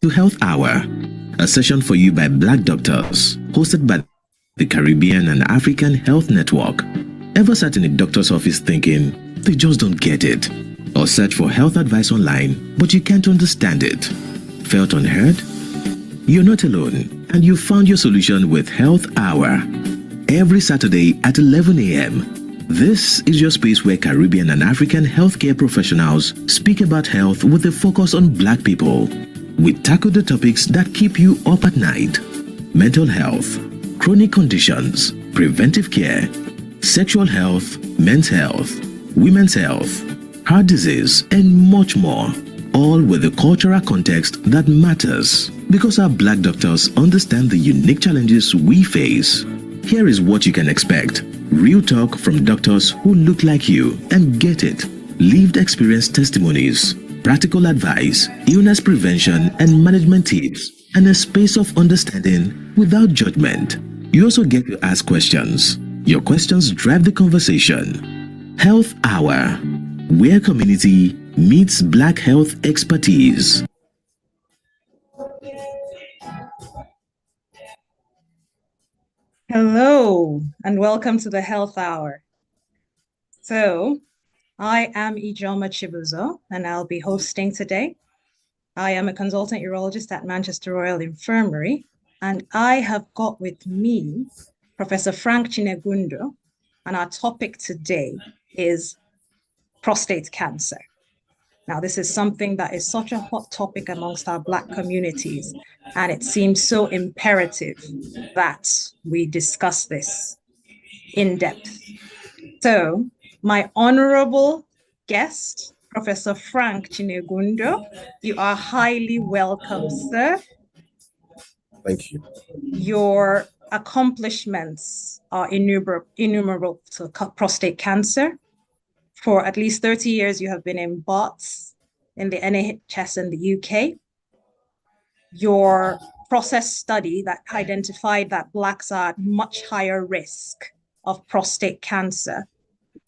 to Health Hour, a session for you by Black doctors, hosted by the Caribbean and African Health Network. Ever sat in a doctor's office thinking, they just don't get it? Or search for health advice online, but you can't understand it? Felt unheard? You're not alone, and you found your solution with Health Hour. Every Saturday at 11 a.m., this is your space where Caribbean and African healthcare professionals speak about health with a focus on Black people. We tackle the topics that keep you up at night: mental health, chronic conditions, preventive care, sexual health, men's health, women's health, heart disease, and much more. All with the cultural context that matters, because our Black doctors understand the unique challenges we face. Here is what you can expect: real talk from doctors who look like you and get it, lived experience testimonies, practical advice, illness prevention and management tips, and a space of understanding without judgment. You also get to ask questions. Your questions drive the conversation. Health Hour, where community meets Black health expertise. Hello, and welcome to the Health Hour. So, I am Ijeoma Chibuzo, and I'll be hosting today. I am a consultant urologist at Manchester Royal Infirmary, and I have got with me Professor Frank Chinegwundoh, and our topic today is prostate cancer. Now, this is something that is such a hot topic amongst our Black communities, and it seems so imperative that we discuss this in depth. So, my honorable guest, Professor Frank Chinegwundoh, you are highly welcome, sir. Thank you. Your accomplishments are innumerable to prostate cancer. For at least 30 years, you have been in BOTS in the NHS in the UK. Your process study that identified that Blacks are at much higher risk of prostate cancer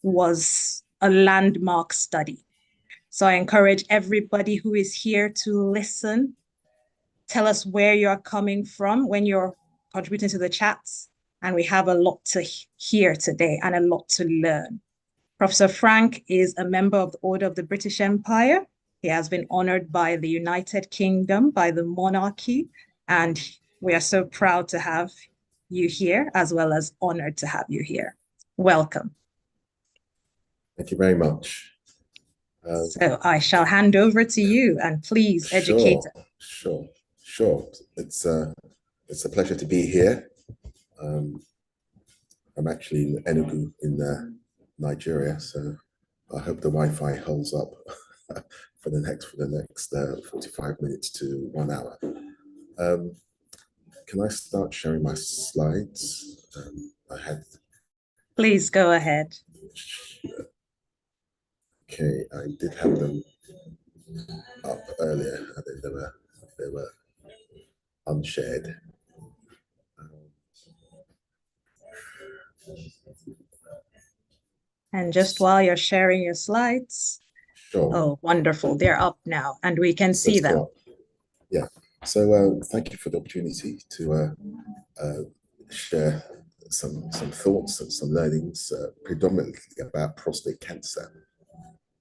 was a landmark study. So I encourage everybody who is here to listen. Tell us where you're coming from when you're contributing to the chats. And we have a lot to hear today and a lot to learn. Professor Frank is a member of the Order of the British Empire. He has been honored by the United Kingdom, by the monarchy, and we are so proud to have you here, as well as honored to have you here. Welcome. Thank you very much. So I shall hand over to you, and please educate us. Sure. It's a pleasure to be here. I'm actually in Enugu in Nigeria, so I hope the Wi-Fi holds up for the next 45 minutes to 1 hour. Can I start sharing my slides? Please go ahead. Okay, I did have them up earlier. I think they were unshared. And just while you're sharing your slides, sure. Oh, wonderful, they're up now, and we can see them. Cool. Yeah, so thank you for the opportunity to share some thoughts and some learnings, predominantly about prostate cancer.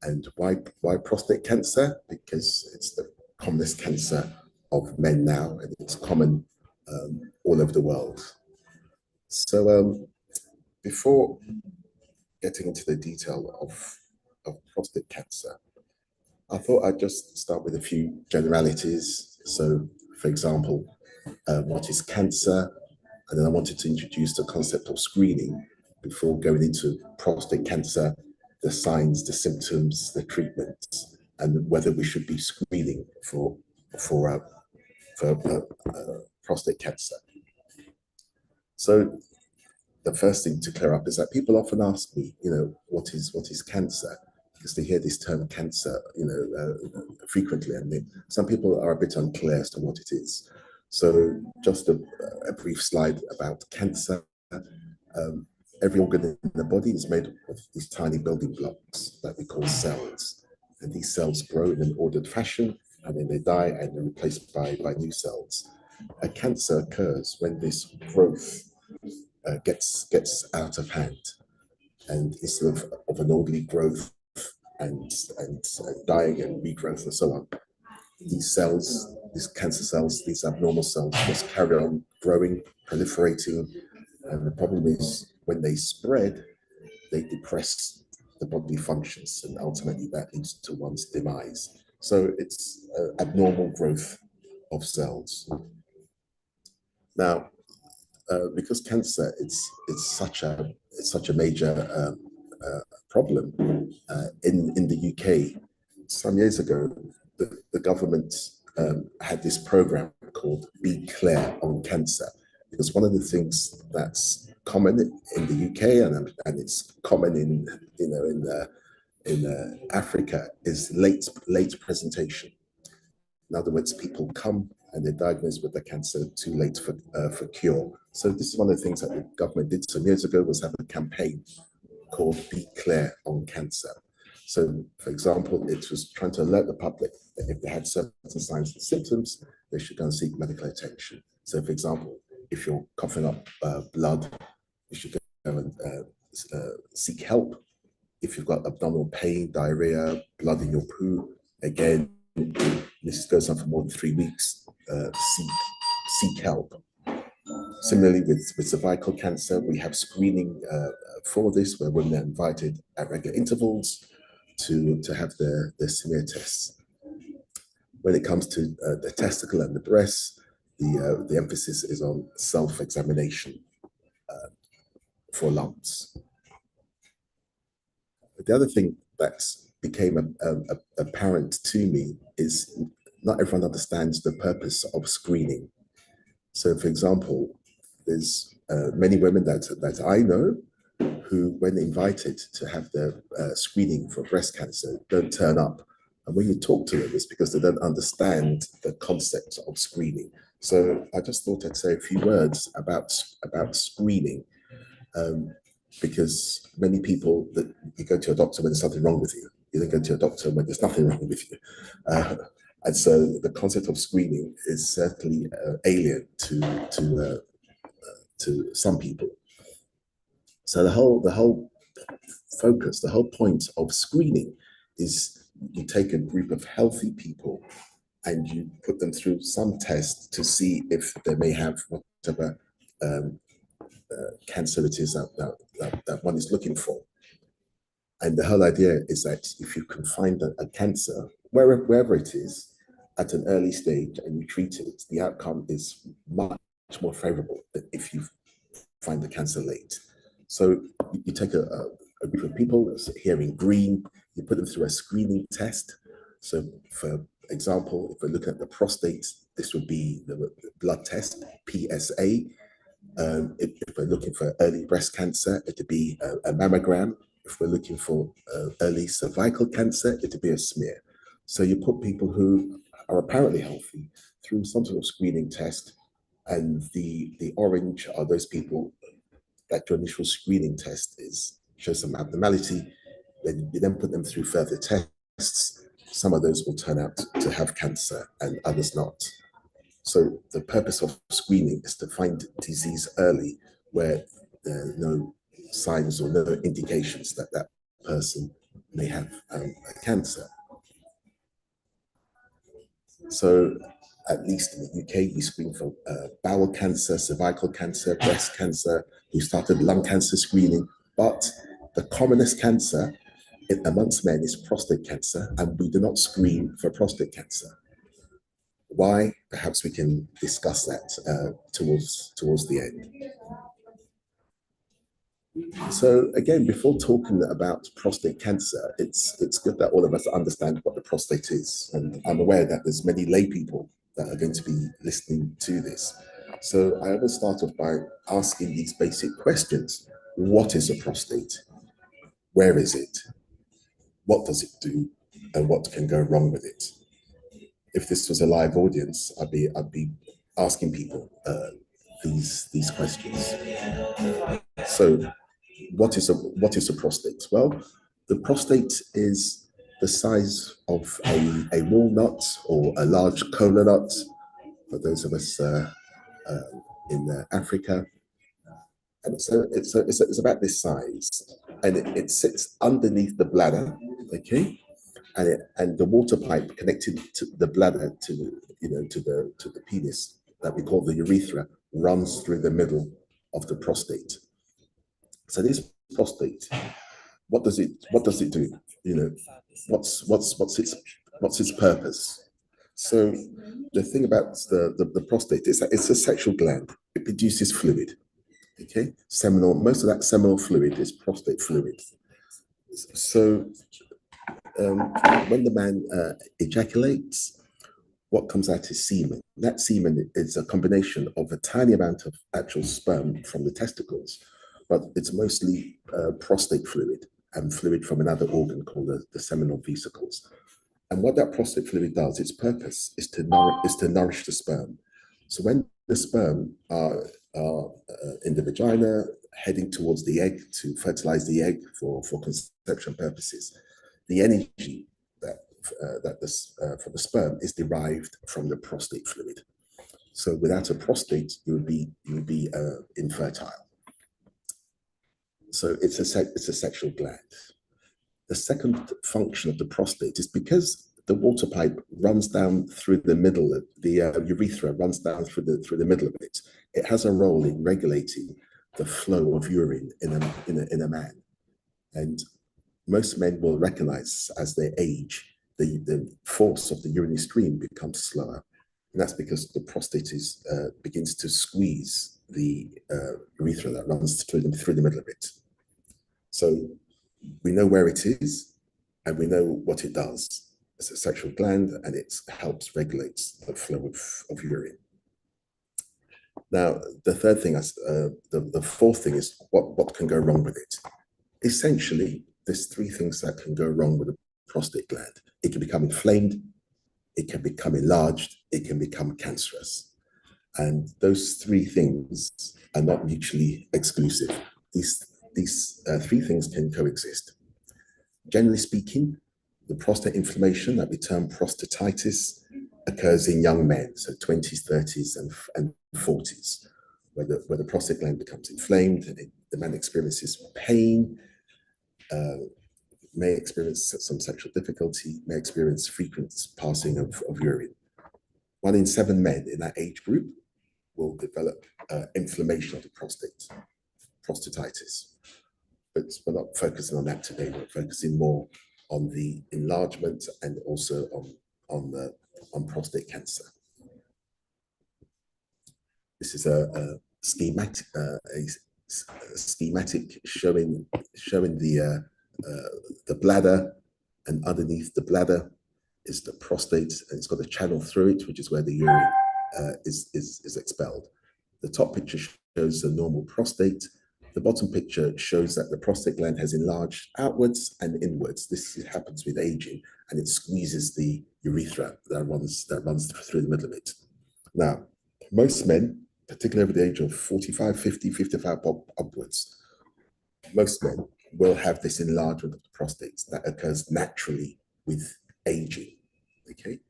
And why prostate cancer? Because it's the commonest cancer of men now, and it's common all over the world. So before getting into the detail of prostate cancer, I thought I'd just start with a few generalities. So, for example, what is cancer? And then I wanted to introduce the concept of screening before going into prostate cancer, the signs, the symptoms, the treatments, and whether we should be screening for prostate cancer. So the first thing to clear up is that people often ask me, what is cancer? Because they hear this term cancer, frequently, and some people are a bit unclear as to what it is. So just a brief slide about cancer. Every organ in the body is made of these tiny building blocks that we call cells. And these cells grow in an ordered fashion and then they die and they're replaced by new cells. A cancer occurs when this growth gets out of hand, and instead of an orderly growth and dying and regrowth and so on, these cells, these cancer cells, these abnormal cells just carry on growing, proliferating, and the problem is when they spread, they depress the bodily functions, and ultimately that leads to one's demise. So it's abnormal growth of cells. Now, because cancer it's such a major problem in the UK. Some years ago, the government had this program called Be Clear on Cancer, because one of the things that's common in the UK and it's common in Africa is late presentation. In other words, people come and they're diagnosed with the cancer too late for cure. So this is one of the things that the government did some years ago, was have a campaign called Be Clear on Cancer. So, for example, it was trying to alert the public that if they had certain signs and symptoms, they should go and seek medical attention. So, for example, if you're coughing up blood, you should go and seek help. If you've got abdominal pain, diarrhea, blood in your poo, again, this goes on for more than 3 weeks, seek help. Similarly, with cervical cancer, we have screening for this, where women are invited at regular intervals to have their smear tests. When it comes to the testicle and the breast, the emphasis is on self-examination for lumps. But the other thing that became apparent to me is not everyone understands the purpose of screening. So, for example, there's many women that I know who, when invited to have their screening for breast cancer, don't turn up. And when you talk to them, it's because they don't understand the concept of screening. So I just thought I'd say a few words about screening, because many people, that you go to a doctor when there's something wrong with you. You don't go to a doctor when there's nothing wrong with you. And so the concept of screening is certainly alien to some people. So the whole focus, the whole point of screening is you take a group of healthy people and you put them through some test to see if they may have whatever cancer it is that one is looking for. And the whole idea is that if you can find a cancer, wherever it is, at an early stage and you treat it, the outcome is much more favorable than if you find the cancer late. So you take a group of people here in green, you put them through a screening test. So for example, if we're looking at the prostate, this would be the blood test, PSA. If we're looking for early breast cancer, it would be a mammogram. If we're looking for early cervical cancer, it would be a smear. So you put people who are apparently healthy through some sort of screening test, and the orange are those people that your initial screening test shows some abnormality. Then you then put them through further tests. Some of those will turn out to have cancer and others not. So the purpose of screening is to find disease early where there are no signs or no indications that that person may have cancer. So at least in the UK, we screen for bowel cancer, cervical cancer, breast cancer. We started lung cancer screening, but the commonest cancer amongst men is prostate cancer, and we do not screen for prostate cancer. Why? Perhaps we can discuss that towards the end. So again, before talking about prostate cancer, it's good that all of us understand what the prostate is. And I'm aware that there's many lay people that are going to be listening to this. So I always start off by asking these basic questions. What is a prostate? Where is it? What does it do? And what can go wrong with it? If this was a live audience, I'd be asking people these questions. So what is a prostate? Well, the prostate is the size of a walnut or a large cola nut, for those of us in Africa. And so it's about this size, and it sits underneath the bladder, okay, and the water pipe connected to the bladder to the penis that we call the urethra runs through the middle of the prostate. So this prostate, what does it do? You know, what's its purpose? So the thing about the prostate is that it's a sexual gland. It produces fluid. Okay, most of that seminal fluid is prostate fluid. So when the man ejaculates, what comes out is semen. That semen is a combination of a tiny amount of actual sperm from the testicles, but it's mostly prostate fluid and fluid from another organ called the seminal vesicles. And what that prostate fluid does, its purpose is to nourish the sperm. So when the sperm are in the vagina, heading towards the egg to fertilize the egg for conception purposes, the energy for the sperm is derived from the prostate fluid. So without a prostate, you would be infertile. So it's a sexual gland. The second function of the prostate is because the water pipe runs down through the middle, the urethra runs down through the middle of it. It has a role in regulating the flow of urine in a man. And most men will recognize as they age, the force of the urinary stream becomes slower. And that's because the prostate begins to squeeze the urethra that runs through the middle of it. So we know where it is, and we know what it does. It's a sexual gland, and it helps regulate the flow of urine. Now, the third thing, the fourth thing is what can go wrong with it. Essentially, there's three things that can go wrong with the prostate gland. It can become inflamed, it can become enlarged, it can become cancerous. And those three things are not mutually exclusive. These three things can coexist. Generally speaking, the prostate inflammation that we term prostatitis occurs in young men, so 20s, 30s, and 40s, where the prostate gland becomes inflamed, and the man experiences pain, may experience some sexual difficulty, may experience frequent passing of urine. 1 in 7 men in that age group will develop inflammation of the prostate, prostatitis. But we're not focusing on that today. We're focusing more on the enlargement and also on prostate cancer. This is a schematic showing the bladder, and underneath the bladder is the prostate, and it's got a channel through it, which is where the urine is expelled. The top picture shows the normal prostate. The bottom picture shows that the prostate gland has enlarged outwards and inwards. This happens with aging, and it squeezes the urethra that runs through the middle of it. Now, most men, particularly over the age of 45, 50, 55 upwards, most men will have this enlargement of the prostate that occurs naturally with aging. Okay,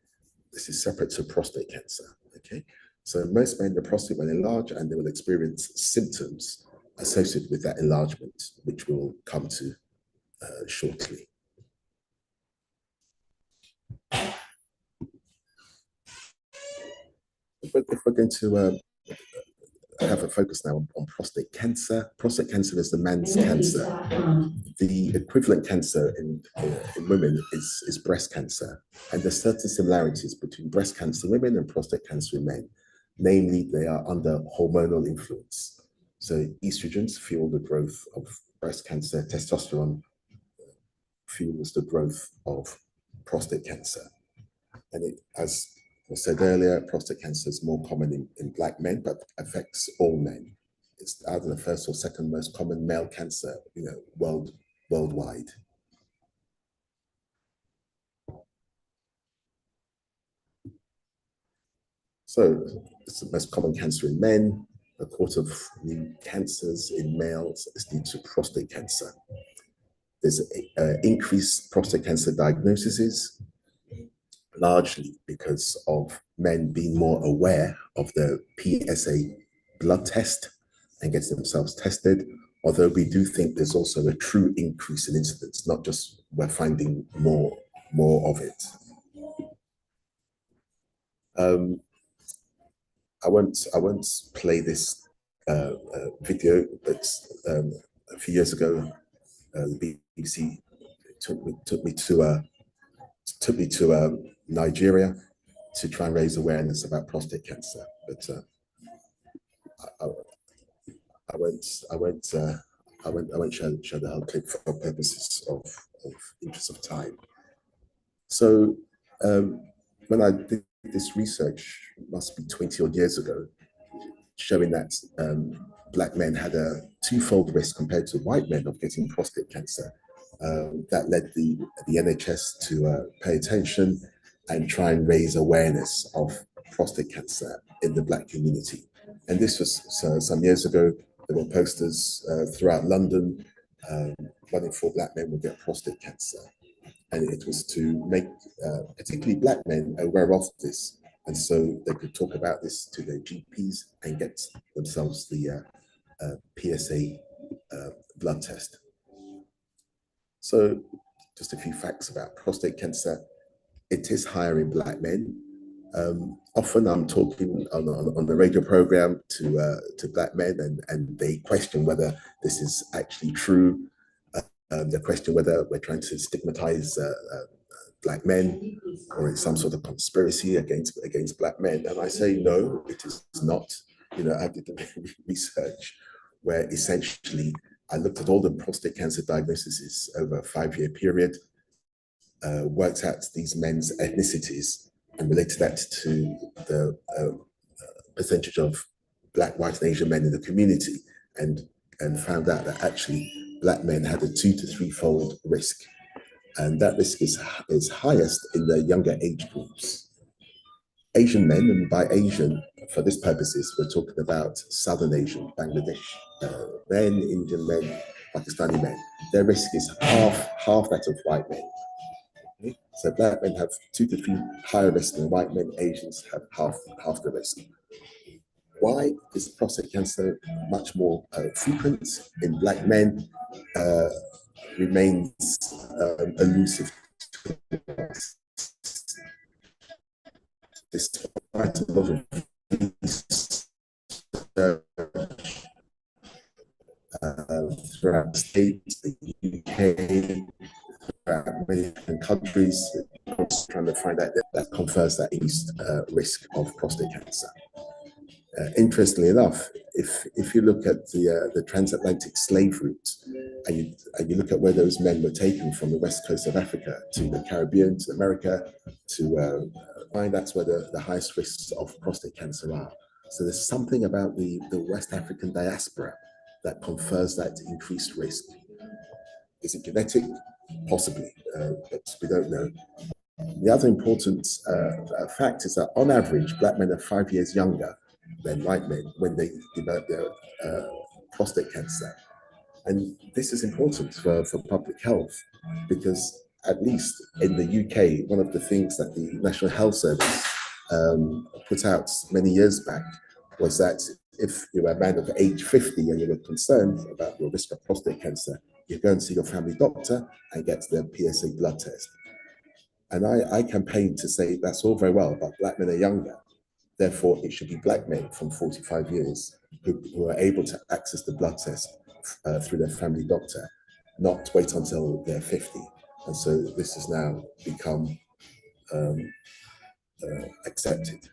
this is separate to prostate cancer. Okay, so most men, the prostate will enlarge, and they will experience symptoms associated with that enlargement, which we'll come to shortly. But if we're going to have a focus now on prostate cancer is the man's cancer. The equivalent cancer in women is breast cancer, and there's certain similarities between breast cancer in women and prostate cancer in men. Namely, they are under hormonal influence. So estrogens fuel the growth of breast cancer, testosterone fuels the growth of prostate cancer. And as I said earlier, prostate cancer is more common in Black men, but affects all men. It's either the first or second most common male cancer, worldwide. So it's the most common cancer in men. 1/4 of new cancers in males is due to prostate cancer. there's increased prostate cancer diagnoses, largely because of men being more aware of the PSA blood test and getting themselves tested. Although we do think there's also a true increase in incidence, not just we're finding more of it. I won't play this video, but a few years ago, the BBC took me to Nigeria to try and raise awareness about prostate cancer. But I won't show the whole clip for purposes of interest of time. So when I did this research, it must be 20 odd years ago, showing that Black men had a twofold risk compared to white men of getting prostate cancer. That led the NHS to pay attention and try and raise awareness of prostate cancer in the Black community. And this was some years ago. There were posters throughout London, 1 in 4 Black men would get prostate cancer. And it was to make particularly Black men aware of this, and so they could talk about this to their GPs and get themselves the PSA blood test. So just a few facts about prostate cancer. It is higher in Black men. Often I'm talking on the radio program to Black men, and they question whether this is actually true. They question whether we're trying to stigmatize Black men, or it's some sort of conspiracy against Black men. And I say, no, it is not. You know, I did the research where essentially I looked at all the prostate cancer diagnoses over a 5-year period, worked out these men's ethnicities and related that to the percentage of Black, white, and Asian men in the community, and found out that actually Black men had a 2- to 3-fold risk. And that risk is highest in the younger age groups. Asian men, and by Asian, for this purposes, we're talking about Southern Asian, Bangladesh men, Indian men, Pakistani men. Their risk is half that of white men. Okay? So Black men have 2 to 3 higher risk than white men. Asians have half the risk. Why is prostate cancer much more frequent in Black men? Remains elusive to us. Despite a lot of research throughout the States, the UK, throughout many different countries, trying to find out that confers that increased risk of prostate cancer. Interestingly enough, if you look at the transatlantic slave route, and you look at where those men were taken from the west coast of Africa to the Caribbean, to America, to find that's where the highest risks of prostate cancer are. So there's something about the West African diaspora that confers that increased risk. Is it genetic? Possibly, but we don't know. The other important fact is that on average, Black men are 5 years younger than white men when they develop their prostate cancer. And this is important for public health, because at least in the UK, one of the things that the National Health Service put out many years back was that if you're a man of age 50 and you're concerned about your risk of prostate cancer, you go and see your family doctor and get the PSA blood test. And I campaigned to say that's all very well, but Black men are younger. Therefore, it should be Black men from 45 years who are able to access the blood test through their family doctor, not wait until they're 50. And so this has now become accepted.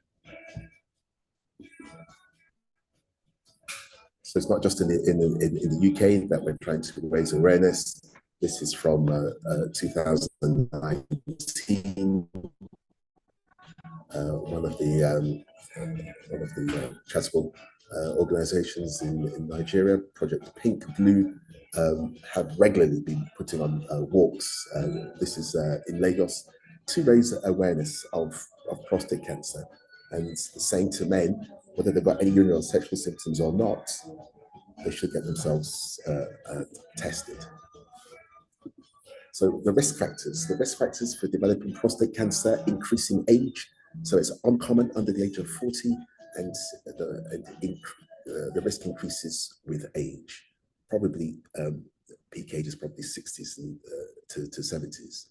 So it's not just in the UK that we're trying to raise awareness. This is from 2019. One of the charitable organizations in Nigeria, Project Pink Blue, have regularly been putting on walks. This is in Lagos to raise awareness of prostate cancer, and saying to men, whether they've got any urinary sexual symptoms or not, they should get themselves tested. So the risk factors for developing prostate cancer: increasing age. So it's uncommon under the age of 40, and the risk increases with age. Probably peak age is probably 60s to 70s.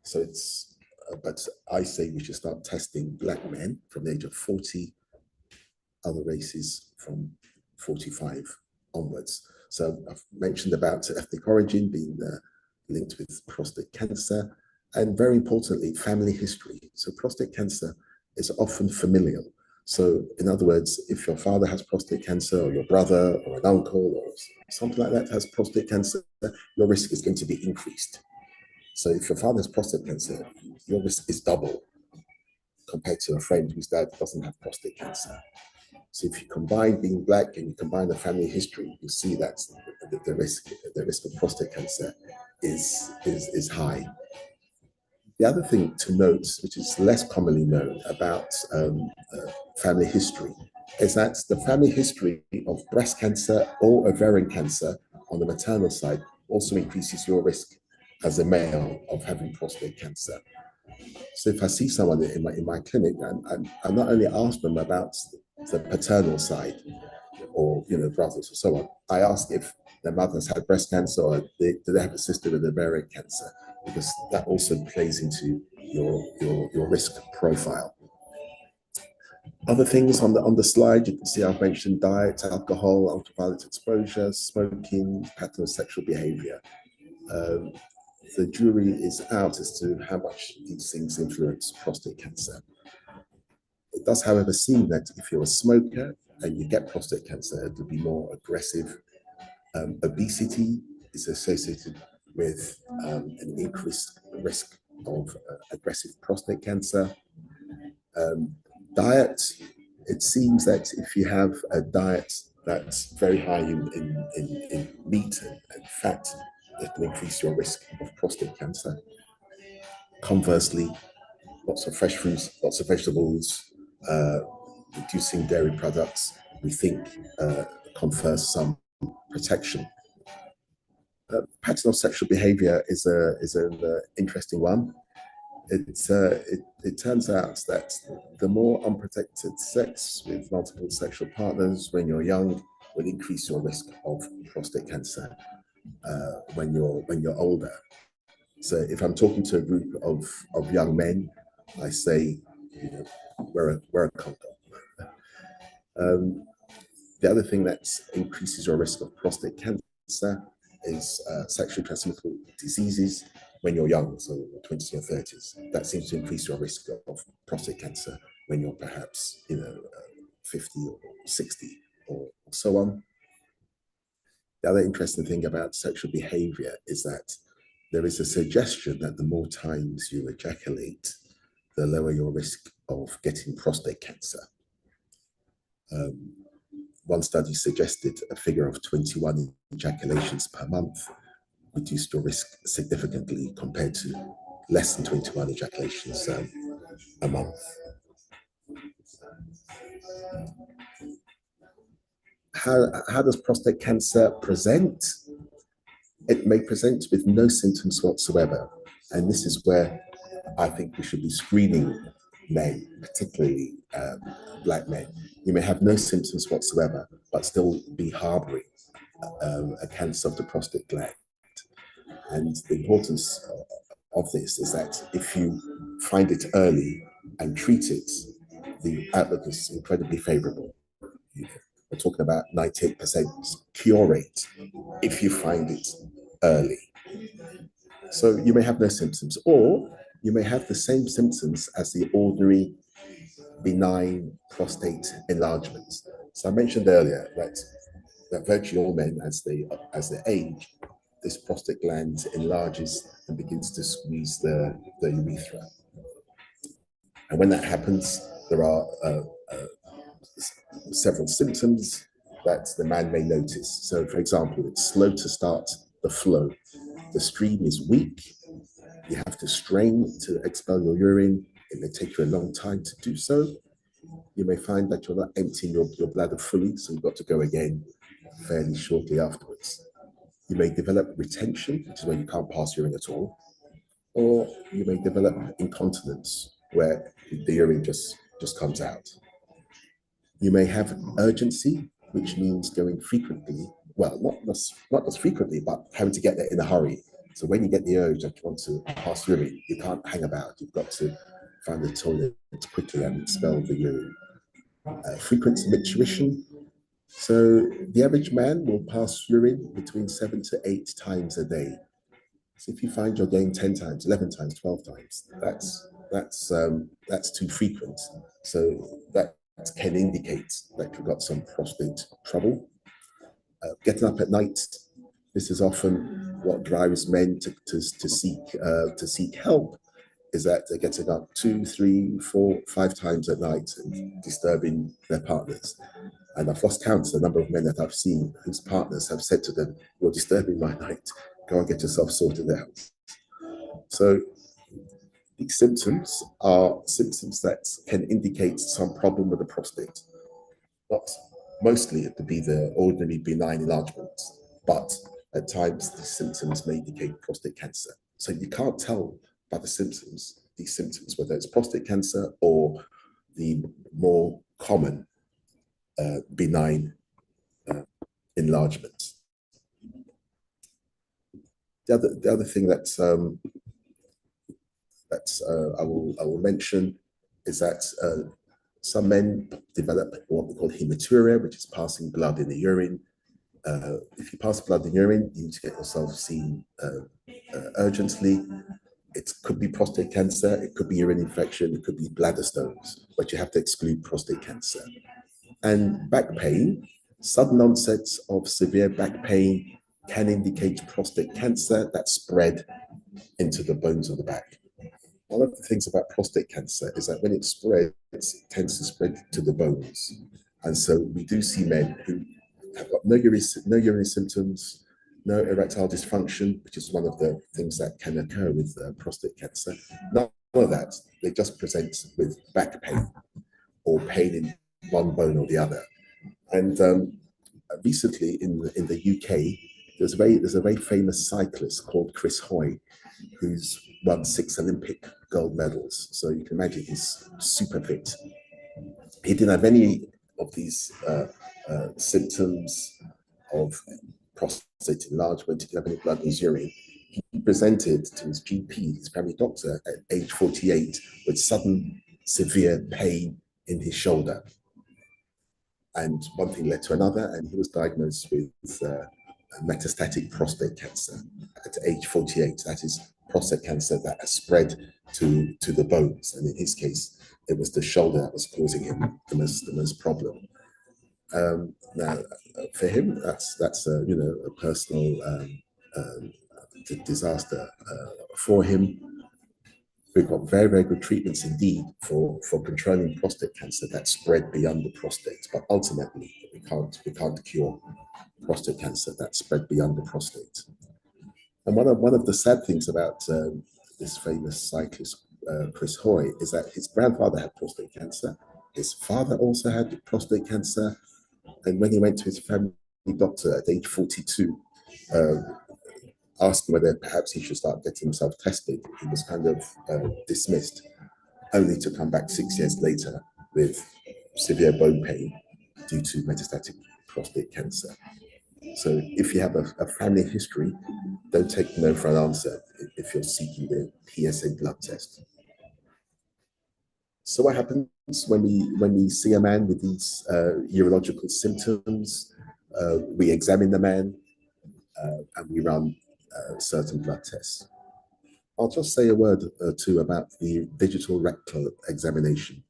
So it's, but I say we should start testing Black men from the age of 40, other races from 45 onwards. So I've mentioned about ethnic origin being linked with prostate cancer, and very importantly, family history. So prostate cancer is often familial. So in other words, if your father has prostate cancer, or your brother or an uncle or something like that has prostate cancer, your risk is going to be increased. So if your father has prostate cancer, your risk is double compared to a friend whose dad doesn't have prostate cancer. So if you combine being Black and you combine the family history, you see that the risk of prostate cancer is high. The other thing to note, which is less commonly known about family history, is that the family history of breast cancer or ovarian cancer on the maternal side also increases your risk as a male of having prostate cancer. So if I see someone in my clinic, I not only ask them about the paternal side, or brothers or so on, I ask if their mother's had breast cancer, or do they have a sister with ovarian cancer, because that also plays into your risk profile. Other things on the slide, you can see I've mentioned diet, alcohol, ultraviolet exposure, smoking, pattern of sexual behavior. The jury is out as to how much these things influence prostate cancer. It does, however, seem that if you're a smoker and you get prostate cancer, it will be more aggressive. Obesity is associated with an increased risk of aggressive prostate cancer. Diet, it seems that if you have a diet that's very high in meat and fat, it can increase your risk of prostate cancer. Conversely, lots of fresh fruits, lots of vegetables, reducing dairy products, we think confers some protection. Pattern of sexual behavior is an interesting one. It turns out that the more unprotected sex with multiple sexual partners when you're young will increase your risk of prostate cancer when you're older. So if I'm talking to a group of young men, I say, wear a condom. The other thing that increases your risk of prostate cancer is sexually transmissible diseases when you're young, so 20s or 30s. That seems to increase your risk of prostate cancer when you're perhaps 50 or 60 or so on. The other interesting thing about sexual behavior is that there is a suggestion that the more times you ejaculate, the lower your risk of getting prostate cancer. One study suggested a figure of 21 ejaculations per month reduced your risk significantly compared to less than 21 ejaculations a month. How does prostate cancer present? It may present with no symptoms whatsoever. And this is where I think we should be screening men, particularly Black men. You may have no symptoms whatsoever, but still be harboring a cancer of the prostate gland. And the importance of this is that if you find it early and treat it, the outlook is incredibly favorable. We're talking about 98% cure rate if you find it early. So you may have no symptoms, or you may have the same symptoms as the ordinary benign prostate enlargement. So I mentioned earlier that virtually all men, as they age, this prostate gland enlarges and begins to squeeze the urethra. And when that happens, there are several symptoms that the man may notice. So, for example, it's slow to start the flow. The stream is weak. You have to strain to expel your urine. It may take you a long time to do so. You may find that you're not emptying your bladder fully, so you've got to go again fairly shortly afterwards. You may develop retention, which is where you can't pass urine at all. or you may develop incontinence where the urine just comes out. You may have urgency, which means going frequently, well, not just frequently, but having to get there in a hurry. So when you get the urge that you want to pass urine, you can't hang about. You've got to find the toilet quickly and expel the urine. Frequent micturition. So the average man will pass urine between 7 to 8 times a day. So if you find you're going 10 times, 11 times, 12 times, that's too frequent. So that can indicate that you've got some prostate trouble. Getting up at night, this is often what drives men to seek help, is that they're getting up 2, 3, 4, 5 times at night and disturbing their partners. And I've lost count of the number of men that I've seen whose partners have said to them, "You're disturbing my night, go and get yourself sorted out." So these symptoms are symptoms that can indicate some problem with the prostate. Not mostly it could be the ordinary benign enlargement, but at times these symptoms may indicate prostate cancer. So you can't tell by the symptoms, these symptoms, whether it's prostate cancer or the more common benign enlargement. The other thing that I will mention is that some men develop what we call hematuria, which is passing blood in the urine. If you pass blood in urine, you need to get yourself seen urgently. It could be prostate cancer, it could be urine infection, it could be bladder stones, but you have to exclude prostate cancer. And back pain, sudden onset of severe back pain can indicate prostate cancer that spread into the bones of the back. One of the things about prostate cancer is that when it spreads, it tends to spread to the bones. And so we do see men who have got no urinary symptoms, no erectile dysfunction, which is one of the things that can occur with prostate cancer. None of that, they just present with back pain or pain in one bone or the other. And recently in the UK, there's a very famous cyclist called Chris Hoy, who's won 6 Olympic gold medals. So you can imagine he's super fit. He didn't have any of these symptoms of prostate enlargement. He didn't have any blood in his urine. He presented to his GP, his family doctor, at age 48 with sudden severe pain in his shoulder. And one thing led to another, and he was diagnosed with metastatic prostate cancer at age 48. That is prostate cancer that has spread to the bones. And in his case, it was the shoulder that was causing him the most problem. Now, for him, that's a personal disaster for him. We've got very, very good treatments indeed for controlling prostate cancer that spread beyond the prostate, but ultimately we can't cure prostate cancer that spread beyond the prostate. And one of the sad things about this famous cyclist Chris Hoy is that his grandfather had prostate cancer, his father also had prostate cancer, and when he went to his family doctor at age 42, asking whether perhaps he should start getting himself tested, he was kind of dismissed, only to come back 6 years later with severe bone pain due to metastatic prostate cancer. So if you have a family history, don't take no for an answer if you're seeking the PSA blood test. So what happens when we see a man with these urological symptoms? We examine the man and we run certain blood tests. I'll just say a word or two about the digital rectal examination.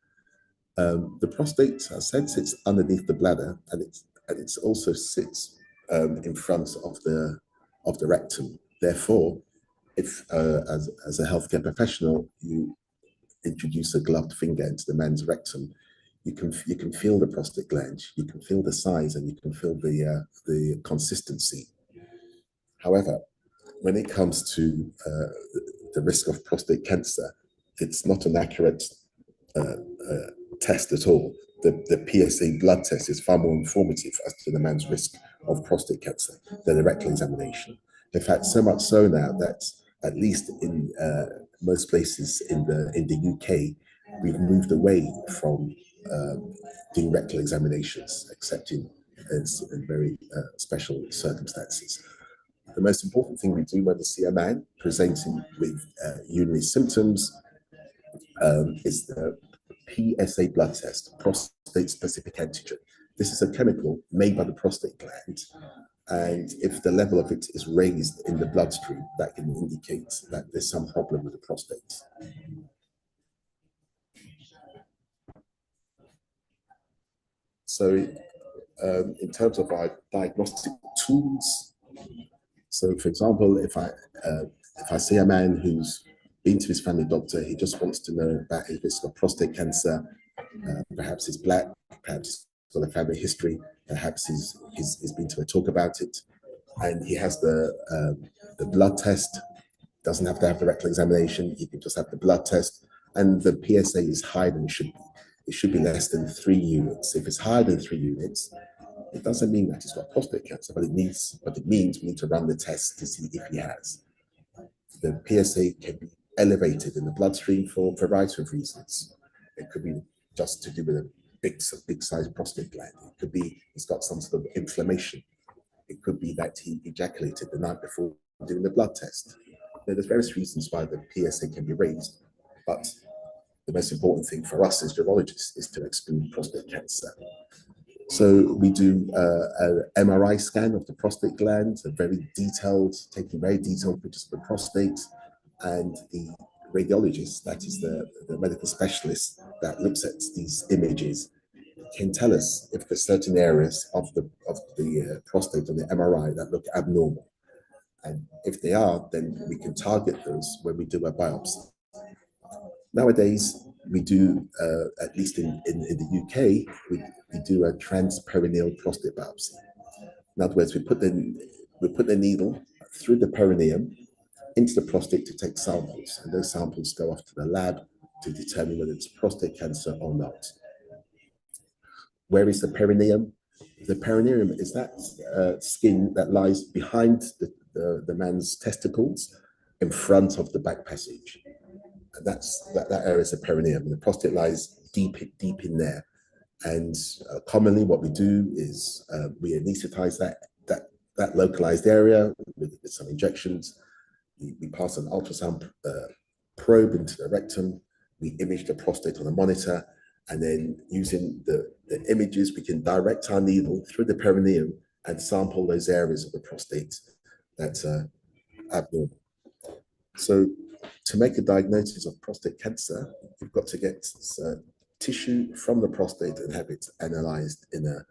The prostate, as I said, sits underneath the bladder, and it also sits in front of the rectum. Therefore, if as a healthcare professional you introduce a gloved finger into the man's rectum, you can feel the prostate gland, you can feel the size, and you can feel the consistency. However, when it comes to the risk of prostate cancer, it's not an accurate test at all. The PSA blood test is far more informative as to the man's risk of prostate cancer than a rectal examination. In fact, so much so now that at least in most places in the UK, we've moved away from doing rectal examinations, except in very special circumstances. The most important thing we do when we see a man presenting with urinary symptoms is the PSA blood test, prostate specific antigen. This is a chemical made by the prostate gland, and if the level of it is raised in the bloodstream, that can indicate that there's some problem with the prostate. So in terms of our diagnostic tools, so for example, if I see a man who's been to his family doctor, he just wants to know about his risk of prostate cancer, perhaps he's black, perhaps he's got a family history, perhaps he's been to a talk about it, and he has the blood test, doesn't have to have the rectal examination, he can just have the blood test, and the PSA is higher than it should be. It should be less than 3 units. If it's higher than 3 units, it doesn't mean that he's got prostate cancer, but it means we need to run the test to see if he has. The PSA can be elevated in the bloodstream for a variety of reasons. It could be just to do with a big sized prostate gland. It could be he's got some sort of inflammation. It could be that he ejaculated the night before doing the blood test. There's various reasons why the PSA can be raised, but the most important thing for us as urologists is to exclude prostate cancer. So we do an MRI scan of the prostate gland, taking very detailed pictures of the prostate, and the radiologist, that is the medical specialist that looks at these images, can tell us if there's certain areas of the prostate on the MRI that look abnormal. And if they are, then we can target those when we do a biopsy. Nowadays, we do, at least in the UK, we do a transperineal prostate biopsy. In other words, we put the needle through the perineum into the prostate to take samples, and those samples go off to the lab to determine whether it's prostate cancer or not. Where is the perineum? The perineum is that skin that lies behind the man's testicles in front of the back passage. And that area is the perineum, and the prostate lies deep in there. And commonly what we do is we anesthetize that localized area with some injections. We pass an ultrasound probe into the rectum, we image the prostate on a monitor, and then using the images, we can direct our needle through the perineum and sample those areas of the prostate that are abnormal. So to make a diagnosis of prostate cancer, you've got to get tissue from the prostate and have it analyzed in a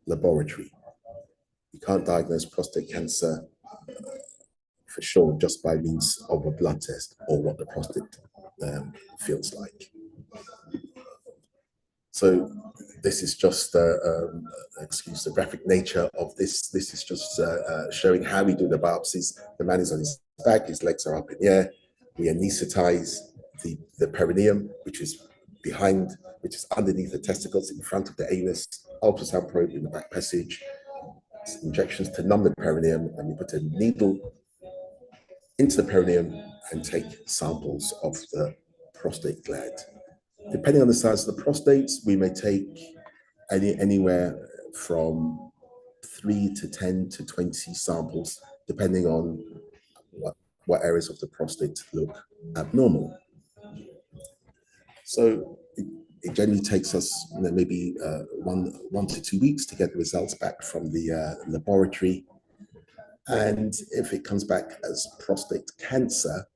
laboratory. You can't diagnose prostate cancer for sure just by means of a blood test or what the prostate feels like. So this is just, excuse the graphic nature of this. This is just showing how we do the biopsies. The man is on his back, his legs are up in the air. We anesthetize the perineum, which is underneath the testicles, in front of the anus, ultrasound probe in the back passage, injections to numb the perineum, and we put a needle into the perineum and take samples of the prostate gland. Depending on the size of the prostate, we may take anywhere from 3 to 10 to 20 samples, depending on what areas of the prostate look abnormal. So it generally takes us maybe 1 to 2 weeks to get the results back from the laboratory. And if it comes back as prostate cancer,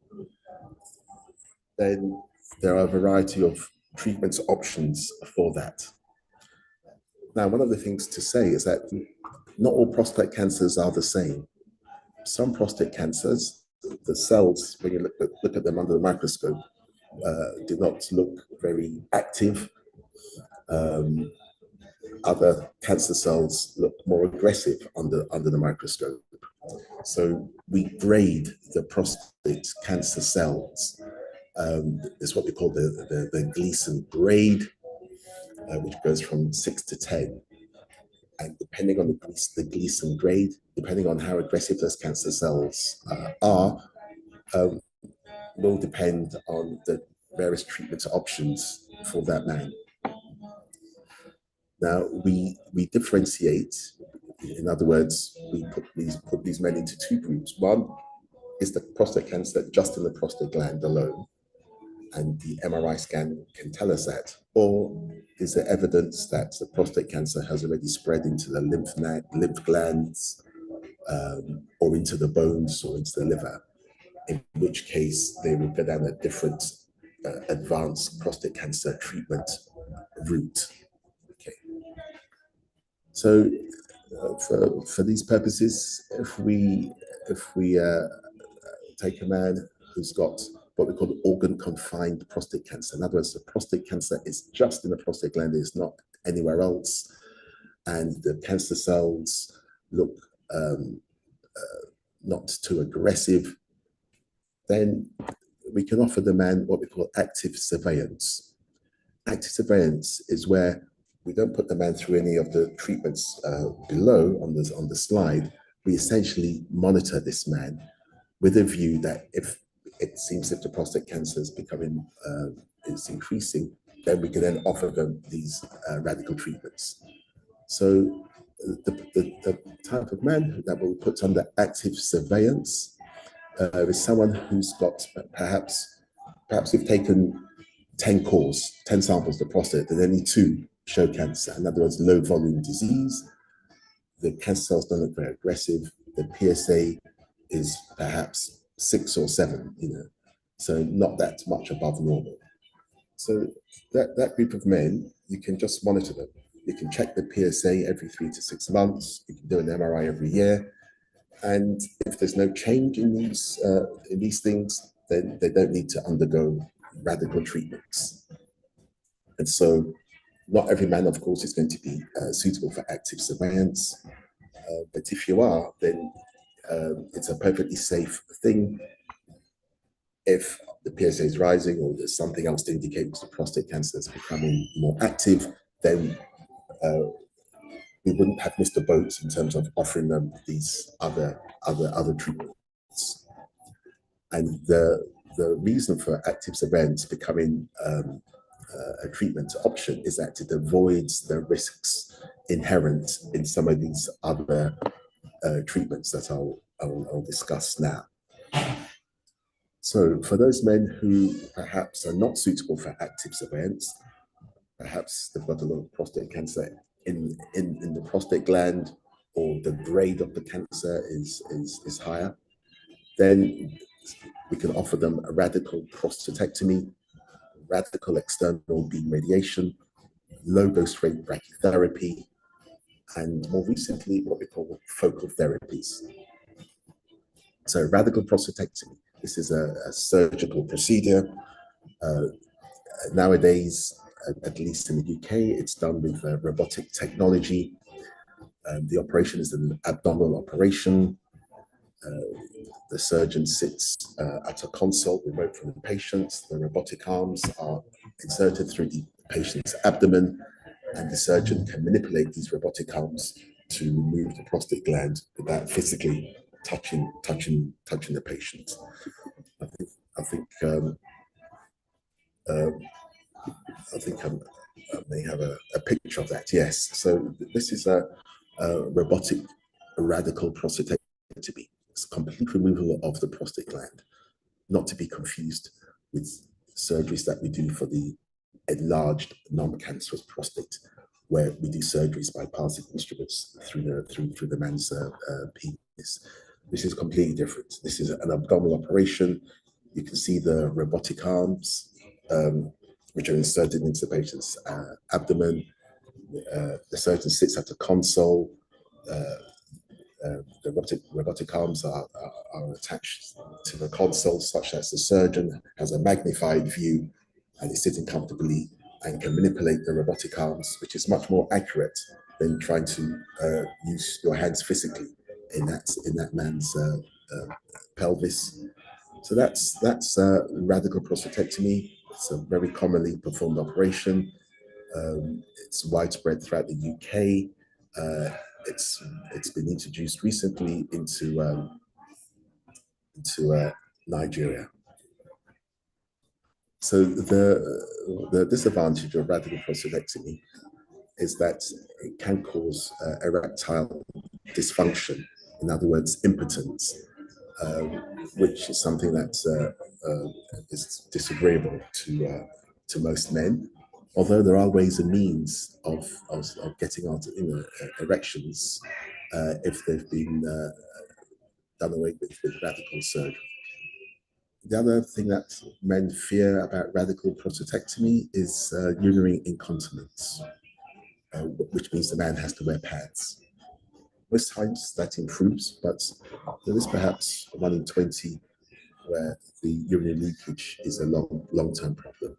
then there are a variety of treatment options for that. Now, one of the things to say is that not all prostate cancers are the same. Some prostate cancers, the cells, when you look at them under the microscope, do not look very active. Other cancer cells look more aggressive under the microscope. So we grade the prostate cancer cells. It's what we call the Gleason grade, which goes from 6 to 10. And depending on the Gleason grade, depending on how aggressive those cancer cells are, will depend on the various treatment options for that man. Now, we differentiate. In other words, we put these men into two groups. One is the prostate cancer just in the prostate gland alone, and the MRI scan can tell us that. Or is there evidence that the prostate cancer has already spread into the lymph glands, or into the bones or into the liver, in which case they will go down a different advanced prostate cancer treatment route. Okay. So for these purposes, if we take a man who's got what we call organ-confined prostate cancer, in other words, the prostate cancer is just in the prostate gland, it's not anywhere else, and the cancer cells look not too aggressive, then we can offer the man what we call active surveillance. Active surveillance is where we don't put the man through any of the treatments below on the slide. We essentially monitor this man with a view that if it seems if the prostate cancer is becoming, is increasing, then we can then offer them these radical treatments. So the type of man that we'll put under active surveillance is someone who's got perhaps we've taken 10 cores, 10 samples of the prostate, and only 2 show cancer. In other words, low volume disease. The cancer cells don't look very aggressive. The PSA is perhaps 6 or 7, so not that much above normal. So that group of men, you can just monitor them. You can check the PSA every 3 to 6 months. You can do an MRI every year. And if there's no change in these things, then they don't need to undergo radical treatments. And so not every man, of course, is going to be suitable for active surveillance. But if you are, then it's a perfectly safe thing. If the PSA is rising or there's something else to indicate the prostate cancer is becoming more active, then we wouldn't have missed the boat in terms of offering them these other treatments. And the reason for active surveillance becoming a treatment option is that it avoids the risks inherent in some of these other treatments that I'll discuss now. So for those men who perhaps are not suitable for active surveillance, perhaps they've got a lot of prostate cancer in the prostate gland, or the grade of the cancer is higher, then we can offer them a radical prostatectomy, radical external beam radiation, low dose rate brachytherapy, and more recently what we call focal therapies. So radical prostatectomy, this is a surgical procedure. Nowadays, at least in the UK, it's done with robotic technology. The operation is an abdominal operation. The surgeon sits at a console remote from the patient. The robotic arms are inserted through the patient's abdomen, and the surgeon can manipulate these robotic arms to remove the prostate gland without physically touching the patient. I think I may have a picture of that. Yes. So this is a robotic radical prostatectomy. It's complete removal of the prostate gland, not to be confused with surgeries that we do for the enlarged non-cancerous prostate, where we do surgeries by passing instruments through the man's penis. This is completely different. This is an abdominal operation. You can see the robotic arms, which are inserted into the patient's abdomen. The surgeon sits at a console. The robotic arms are attached to the console such that the surgeon has a magnified view and is sitting comfortably and can manipulate the robotic arms, which is much more accurate than trying to use your hands physically in that man's pelvis. So that's radical prostatectomy. It's a very commonly performed operation. It's widespread throughout the UK. It's been introduced recently into Nigeria. So the disadvantage of radical prostatectomy is that it can cause erectile dysfunction, in other words, impotence, which is something that is disagreeable to most men. Although there are ways and means of getting out erections if they've been done away with radical surgery. The other thing that men fear about radical prostatectomy is urinary incontinence, which means the man has to wear pads. Most times that improves, but there is perhaps 1 in 20 where the urinary leakage is a long-term problem.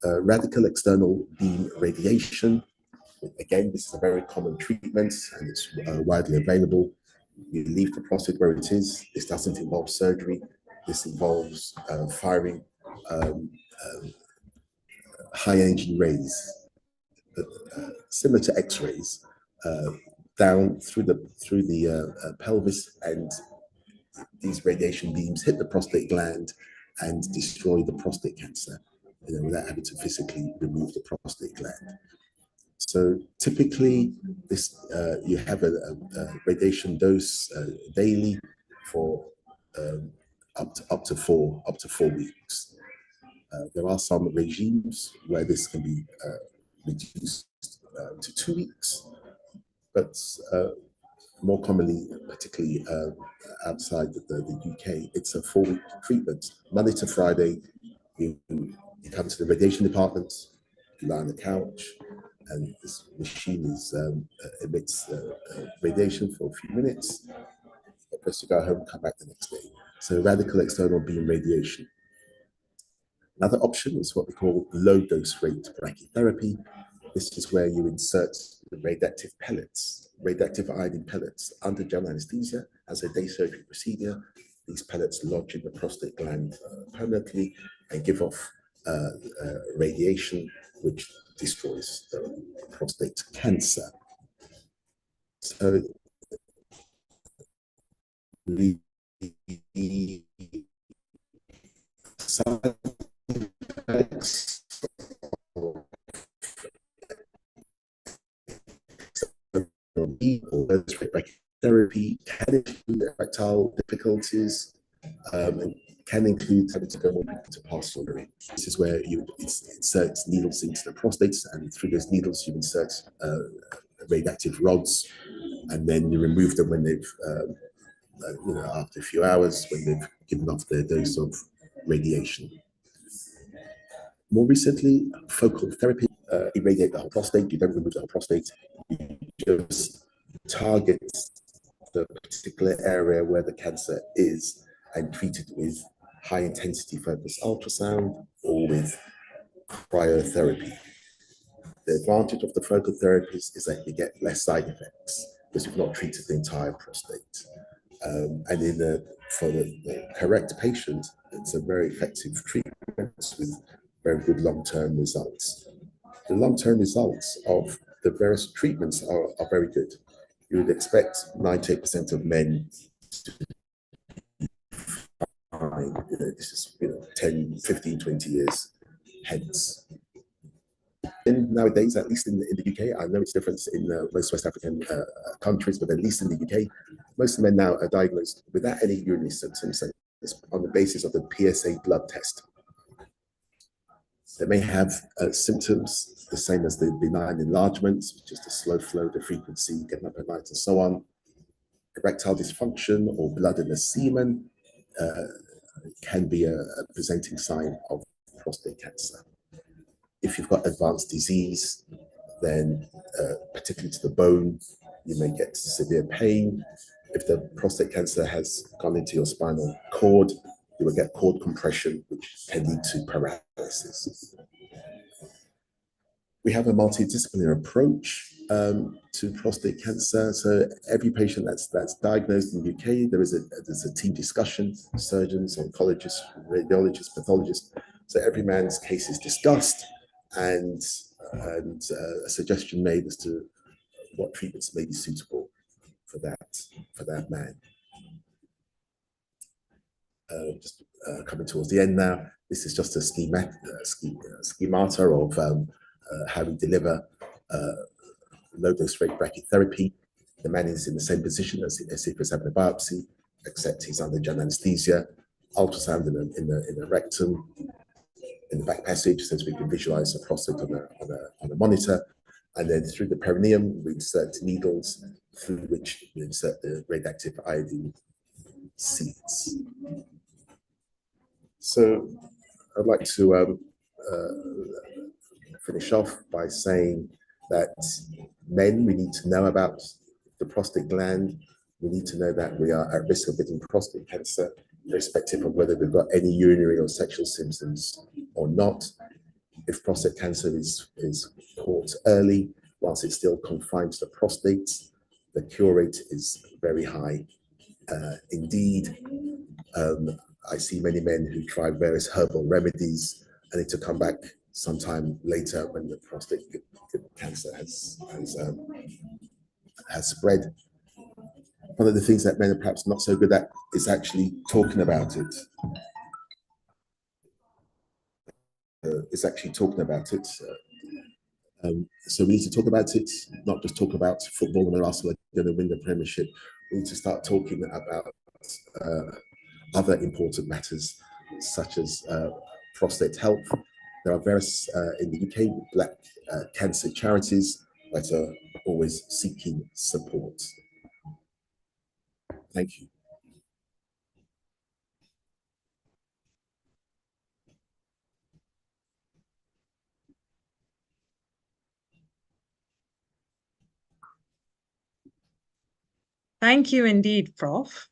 Radical external beam radiation. Again, this is a very common treatment and it's widely available. You leave the prostate where it is. This doesn't involve surgery. This involves firing high energy rays, similar to X-rays, down through the pelvis, and these radiation beams hit the prostate gland and destroy the prostate cancer, without having to physically remove the prostate gland. So typically, this you have a radiation dose daily for up to four weeks. There are some regimes where this can be reduced to 2 weeks, but more commonly, particularly outside the UK, it's a 4-week treatment. Monday to Friday, you come to the radiation department, you lie on the couch, and this machine emits radiation for a few minutes. You're supposed to go home, come back the next day. So radical external beam radiation. Another option is what we call low dose rate brachytherapy. This is where you insert the radioactive pellets, radioactive iodine pellets, under general anesthesia as a day surgery procedure. These pellets lodge in the prostate gland permanently and give off radiation, which destroys the prostate cancer. So the side effects of therapy can include erectile difficulties, and can include having to go more to pass surgery. This is where you insert needles into the prostate, and through those needles you insert radioactive rods, and then you remove them when they've, after a few hours, when they've given off their dose of radiation. More recently, focal therapy, irradiate the whole prostate. You don't remove the whole prostate. You just target the particular area where the cancer is and treat it with high intensity focused ultrasound or with cryotherapy. The advantage of the focal therapies is that you get less side effects because you've not treated the entire prostate. And for the correct patient, it's a very effective treatment with very good long-term results. The long-term results of the various treatments are very good. You would expect 98% of men to be fine. This is 10, 15, 20 years hence. And nowadays, at least in the UK, I know it's different in most West African countries, but at least in the UK, most of the men now are diagnosed without any urinary symptoms, and it's on the basis of the PSA blood test. They may have symptoms the same as the benign enlargements, just a slow flow, the frequency, getting up at night and so on. Erectile dysfunction or blood in the semen can be a presenting sign of prostate cancer. If you've got advanced disease, then particularly to the bone, you may get severe pain. If the prostate cancer has gone into your spinal cord, you will get cord compression, which can lead to paralysis. We have a multidisciplinary approach to prostate cancer. So every patient that's diagnosed in the UK, there's a team discussion, surgeons, oncologists, radiologists, pathologists. So every man's case is discussed, and a suggestion made as to what treatments may be suitable for that man. just coming towards the end now. This is just a schemata of how we deliver low-dose rate brachytherapy. The man is in the same position as if he's having a biopsy, except he's under general anesthesia, ultrasound in the rectum, in the back passage, so we can visualize the prostate on a monitor. And then through the perineum, we insert needles through which we insert the radioactive iodine seeds. So I'd like to finish off by saying that men, we need to know about the prostate gland. We need to know that we are at risk of getting prostate cancer, irrespective of whether we've got any urinary or sexual symptoms or not. If prostate cancer is caught early, whilst it's still confined to the prostate, the cure rate is very high. Indeed, I see many men who try various herbal remedies and need to come back sometime later when the prostate cancer has spread. One of the things that men are perhaps not so good at is actually talking about it. So we need to talk about it, not just talk about football when Arsenal are going to win the Premiership. We need to start talking about other important matters, such as prostate health. There are various, in the UK, black cancer charities that are always seeking support. Thank you. Thank you indeed, Prof.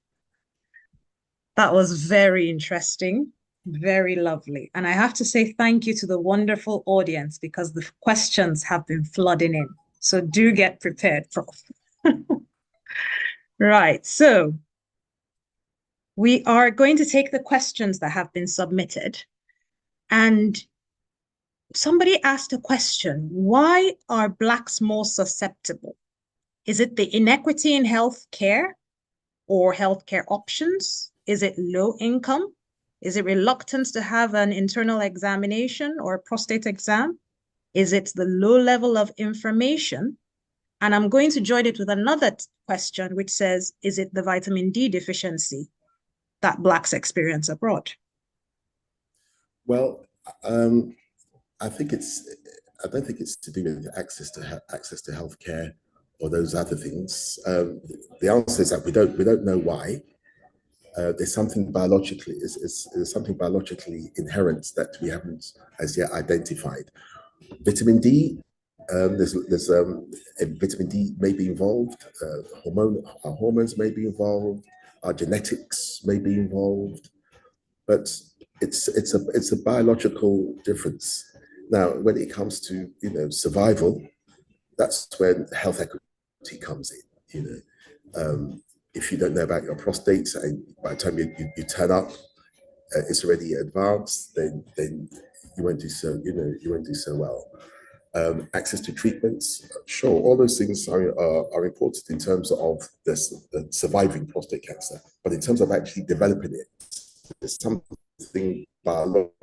That was very interesting, very lovely. And I have to say thank you to the wonderful audience because the questions have been flooding in. So do get prepared, Prof. Right, so we are going to take the questions that have been submitted. And somebody asked a question, why are Blacks more susceptible? Is it the inequity in healthcare or healthcare options? Is it low income? Is it reluctance to have an internal examination or a prostate exam? Is it the low level of information? And I'm going to join it with another question, which says, is it the vitamin D deficiency that Blacks experience abroad? Well, I don't think it's to do with access to healthcare or those other things. The answer is that we don't know why. There's something biologically inherent that we haven't as yet identified. Vitamin D, vitamin D may be involved. Our hormones may be involved. Our genetics may be involved, but it's a biological difference. Now, when it comes to survival, that's when health equity comes in. If you don't know about your prostate, and by the time you turn up, it's already advanced, then you won't do so. You won't do so well. Access to treatments, sure, all those things are important in terms of the surviving prostate cancer, but in terms of actually developing it, there's something biological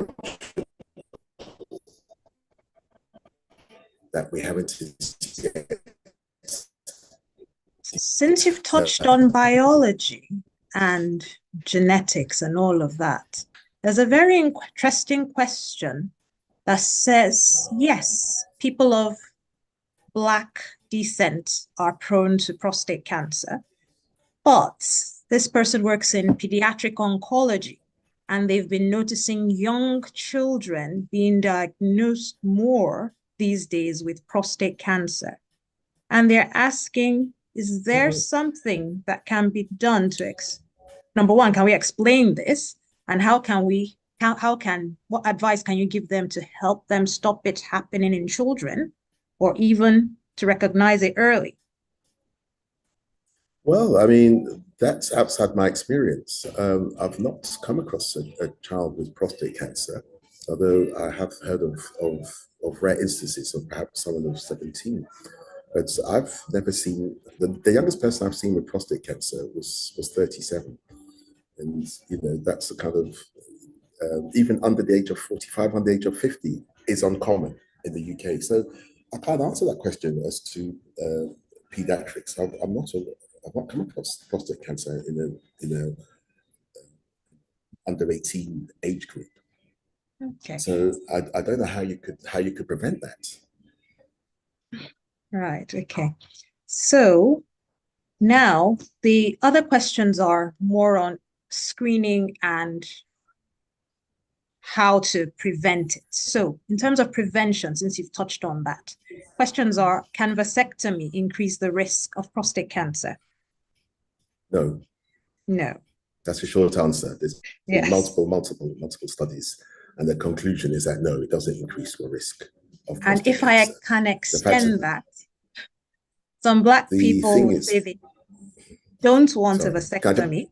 that we haven't yet. Since you've touched on biology and genetics and all of that, there's a very interesting question that says, yes, people of Black descent are prone to prostate cancer, but this person works in pediatric oncology, and they've been noticing young children being diagnosed more these days with prostate cancer. And they're asking, is there something that can be done to, number one, can we explain this? And what advice can you give them to help them stop it happening in children, or even to recognize it early? Well, I mean, that's outside my experience. I've not come across a child with prostate cancer, although I have heard of rare instances of perhaps someone of 17. But I've never seen, the youngest person I've seen with prostate cancer was 37. And that's the kind of even under the age of 45, under the age of 50 is uncommon in the UK. So I can't answer that question as to pediatrics. I've not come across prostate cancer in a under 18 age group. Okay. So I don't know how you could prevent that. Right. Okay. So now the other questions are more on screening and how to prevent it. So in terms of prevention, since you've touched on that, questions are, can vasectomy increase the risk of prostate cancer? No. No. That's a short answer. There's been Yes. multiple studies, and the conclusion is that no, it doesn't increase your risk of prostate And if cancer. I can extend that, some Black people will say they don't want a vasectomy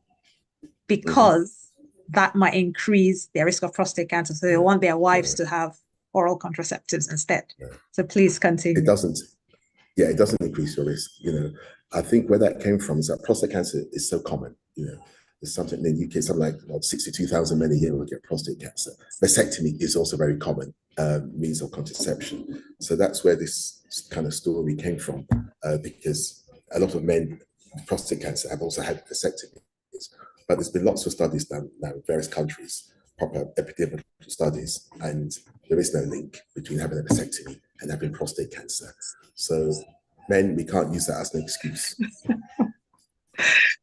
because that might increase their risk of prostate cancer. So they want their wives to have oral contraceptives instead. So please continue. It doesn't increase your risk. I think where that came from is that prostate cancer is so common. There's something in the UK, something like 62,000 men a year will get prostate cancer. Vasectomy is also very common means of contraception. So that's where this kind of story came from, because a lot of men with prostate cancer have also had vasectomies. But there's been lots of studies done now in various countries, proper epidemiological studies, and there is no link between having a vasectomy and having prostate cancer. So men, we can't use that as an excuse.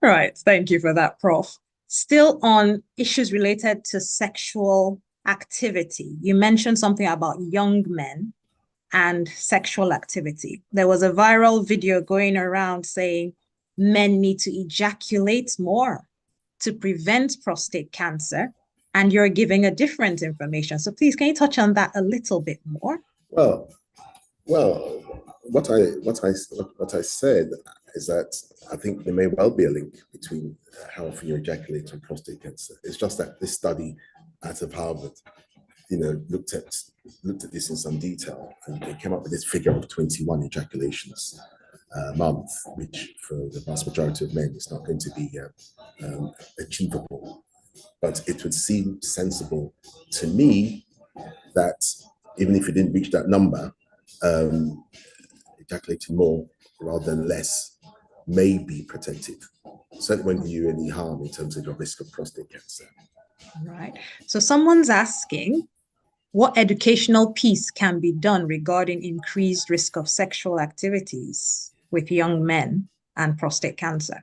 Right. Thank you for that, Prof. Still on issues related to sexual activity, you mentioned something about young men and sexual activity. There was a viral video going around saying men need to ejaculate more to prevent prostate cancer, and you're giving a different information. So please, can you touch on that a little bit more? Well, what I said is that I think there may well be a link between how often you ejaculate and prostate cancer. It's just that this study out of Harvard, looked at this in some detail, and they came up with this figure of 21 ejaculations a month, which for the vast majority of men is not going to be achievable. But it would seem sensible to me that even if you didn't reach that number, ejaculating more rather than less may be protective. Certainly won't do you any harm in terms of your risk of prostate cancer. Right. So someone's asking, what educational piece can be done regarding increased risk of sexual activities with young men and prostate cancer?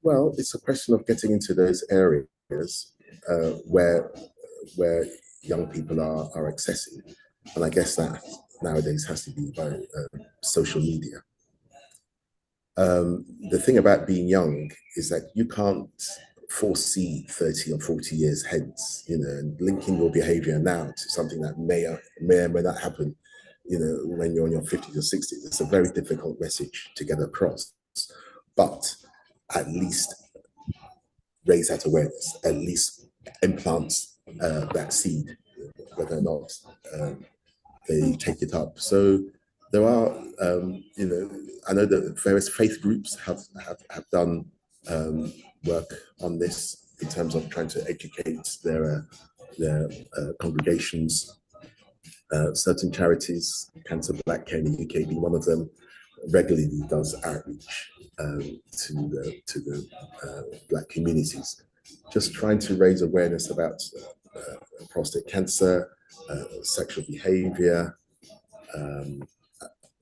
Well, it's a question of getting into those areas where young people are accessing, and I guess that nowadays has to be by social media. The thing about being young is that you can't foresee 30 or 40 years hence, and linking your behavior now to something that may or may not happen, when you're in your 50s or 60s. It's a very difficult message to get across, but at least raise that awareness, at least implant that seed, whether or not they take it up. So there are, I know that various faith groups have done work on this in terms of trying to educate their congregations. Certain charities, Cancer Black Care in the UK being one of them, regularly does outreach to the Black communities, just trying to raise awareness about prostate cancer, sexual behavior,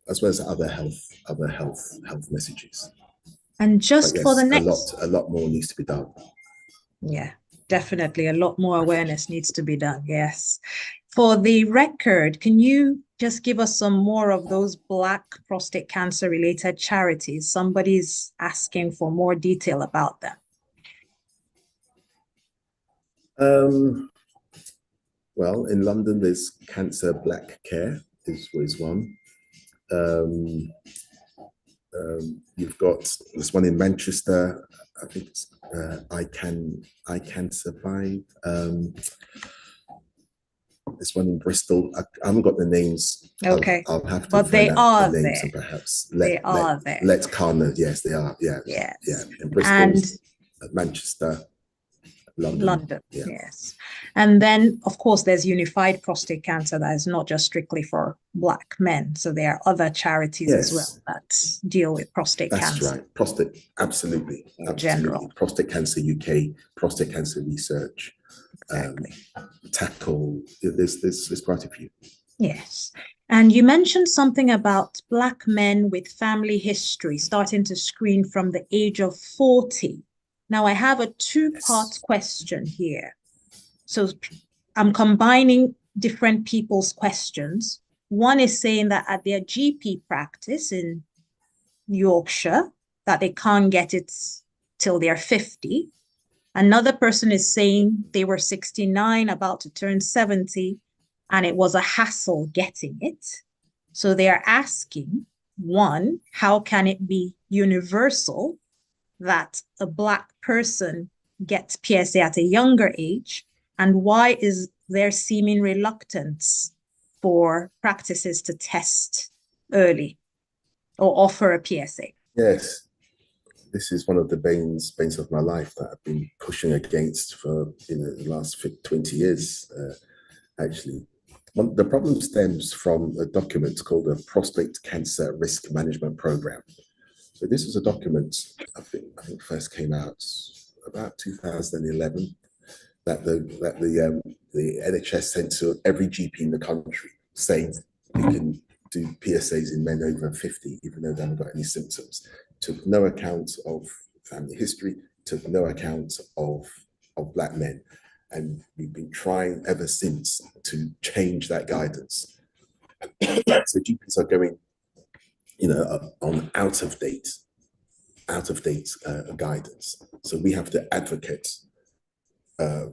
as well as other health messages. And just for the next, a lot more needs to be done. Yeah, definitely a lot more awareness needs to be done. Yes. For the record, can you just give us some more of those Black prostate cancer related charities? Somebody's asking for more detail about them. Well, in London, there's Cancer Black Care is one. You've got this one in Manchester. I think it's I Can Survive. There's one in Bristol. I haven't got the names. Okay. I'll have to But they find out are the names there. and perhaps They are there. let Carner. Yes, they are. Yeah. Yes. Yeah. In Bristol, And Manchester, London. Yeah. Yes. And then, of course, there's Unified Prostate Cancer that is not just strictly for Black men. So there are other charities as well that deal with prostate cancer. That's right. Prostate, absolutely. General. Prostate Cancer UK, Prostate Cancer Research, Exactly. Tackle. There's quite a few. Yes. And you mentioned something about Black men with family history starting to screen from the age of 40. Now, I have a two-part question here. So I'm combining different people's questions. One is saying that at their GP practice in Yorkshire, that they can't get it till they're 50. Another person is saying they were 69, about to turn 70, and it was a hassle getting it. So they are asking, one, how can it be universal that a Black person gets PSA at a younger age? And why is there seeming reluctance for practices to test early or offer a PSA? Yes, this is one of the banes of my life that I've been pushing against for the last 20 years, actually. The problem stems from a document called the Prostate Cancer Risk Management Program. So this was a document I think first came out about 2011 that the NHS sent to every GP in the country, saying you can do PSAs in men over 50, even though they haven't got any symptoms. Took no account of family history, took no account of Black men. And we've been trying ever since to change that guidance. So GPs are going, on out of date guidance. So we have to advocate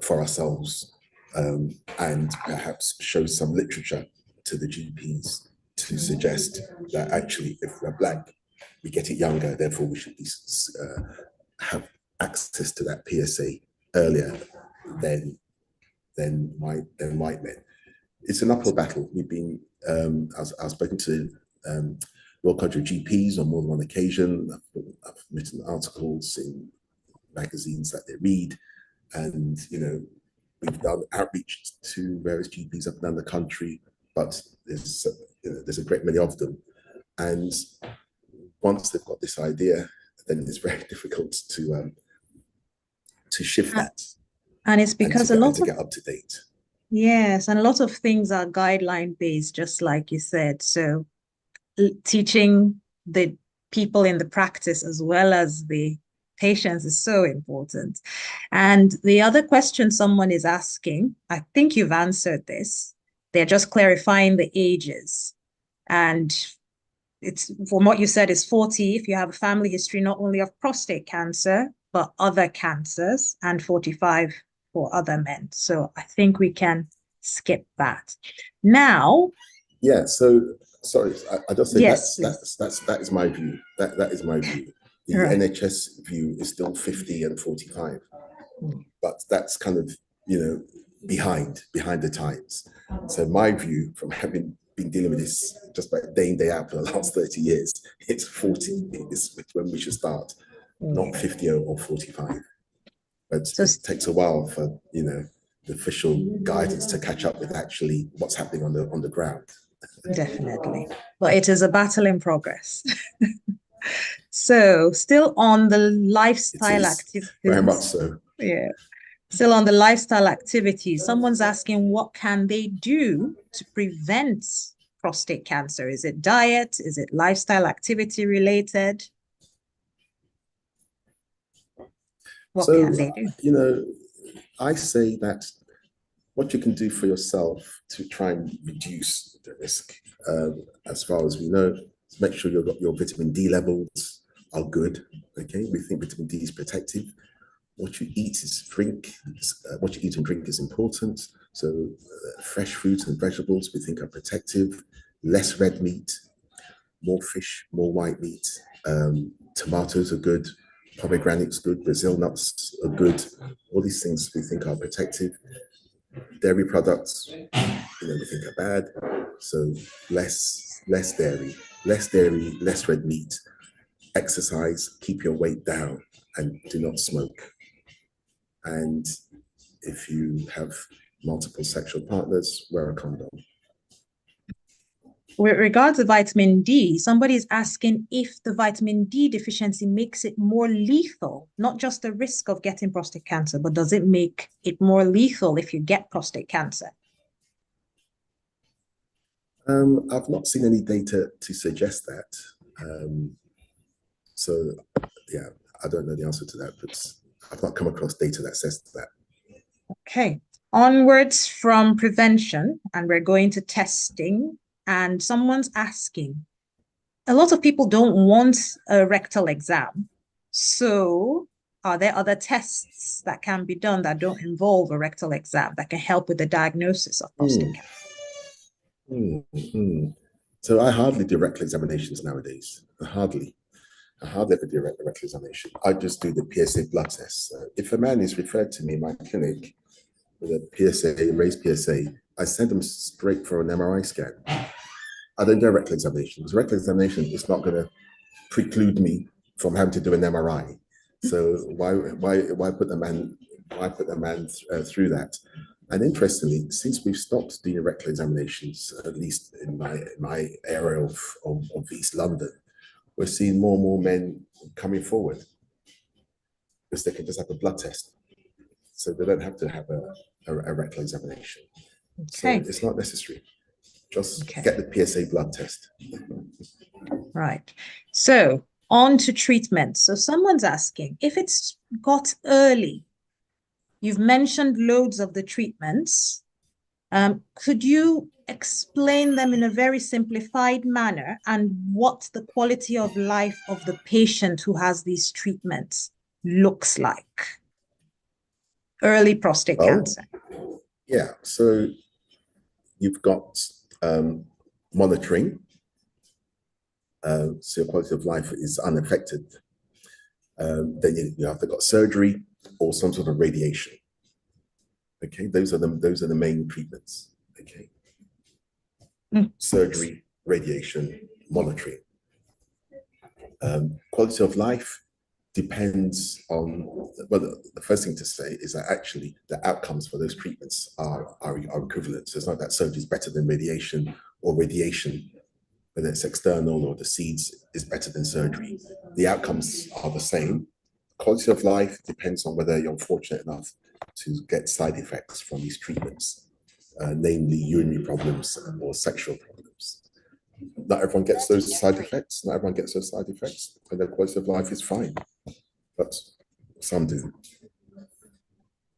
for ourselves and perhaps show some literature to the GPs to suggest that actually, if we're Black, we get it younger, therefore we should be, have access to that PSA earlier than white men. It's an uphill battle. We've been, I've spoken to Royal College of GPs on more than one occasion. I've written articles in magazines that they read, and we've done outreach to various GPs up and down the country, but there's a great many of them, and once they've got this idea, then it's very difficult to shift that. And it's because a lot to get up to date. Yes, and a lot of things are guideline based, just like you said. So teaching the people in the practice as well as the patients is so important. And the other question someone is asking, I think you've answered this. They're just clarifying the ages. And it's, from what you said, is 40 if you have a family history not only of prostate cancer, but other cancers, and 45 for other men. So I think we can skip that. Now. Yeah, so sorry, I just say yes, that is my view. That is my view. The right. NHS view is still 50 and 45. But that's kind of, behind the times. So my view, from having been dealing with this just by day in, day out for the last 30 years, it's 40 is when we should start, not 50 or 45. But so it takes a while for, the official guidance to catch up with actually what's happening on the ground. Definitely. But it is a battle in progress. So still on the lifestyle activities. Very much so. Yeah. Still on the lifestyle activities. Someone's asking, what can they do to prevent prostate cancer? Is it diet? Is it lifestyle activity related? What can they do? I say that what you can do for yourself to try and reduce the risk, as far as we know, make sure your vitamin D levels are good. Okay, we think vitamin D is protective. What you eat what you eat and drink is important. So fresh fruits and vegetables we think are protective. Less red meat, more fish, more white meat. Tomatoes are good. Pomegranates good. Brazil nuts are good. All these things we think are protective. Dairy products, we think are bad. So less dairy, less red meat, exercise, keep your weight down, and do not smoke. And if you have multiple sexual partners, wear a condom. With regards to vitamin D, somebody is asking if the vitamin D deficiency makes it more lethal, not just the risk of getting prostate cancer, but does it make it more lethal if you get prostate cancer? I've not seen any data to suggest that. So, yeah, I don't know the answer to that, but I've not come across data that says that. Okay, onwards from prevention, and we're going to testing. And someone's asking, a lot of people don't want a rectal exam. So are there other tests that can be done that don't involve a rectal exam that can help with the diagnosis of prostate cancer? So I hardly do rectal examinations nowadays. I hardly ever do a rectal examination. I just do the PSA blood test. If a man is referred to me in my clinic with a PSA, raised PSA, I send them straight for an MRI scan. I don't do a rectal examination because rectal examination is not going to preclude me from having to do an MRI. So why put the man through that? And interestingly, since we've stopped doing rectal examinations, at least in my area of East London, we're seeing more and more men coming forward because they can just have a blood test, so they don't have to have a rectal examination. Okay. So it's not necessary. Just get the PSA blood test. Right. So on to treatment. So someone's asking, if it's got early, you've mentioned loads of the treatments. Could you explain them in a very simplified manner and what the quality of life of the patient who has these treatments looks like? Early prostate cancer. Yeah. So you've got monitoring, so your quality of life is unaffected. Then you have to got surgery or some sort of radiation. Okay, those are the main treatments. Okay, surgery, radiation, monitoring. Quality of life depends on, well, the first thing to say is that actually the outcomes for those treatments are equivalent. So it's not that surgery is better than radiation, or radiation, whether it's external or the seeds, is better than surgery. The outcomes are the same. Quality of life depends on whether you're fortunate enough to get side effects from these treatments, namely urinary problems or sexual problems. Not everyone gets those side effects. Not everyone gets those side effects, and their quality of life is fine. But some do.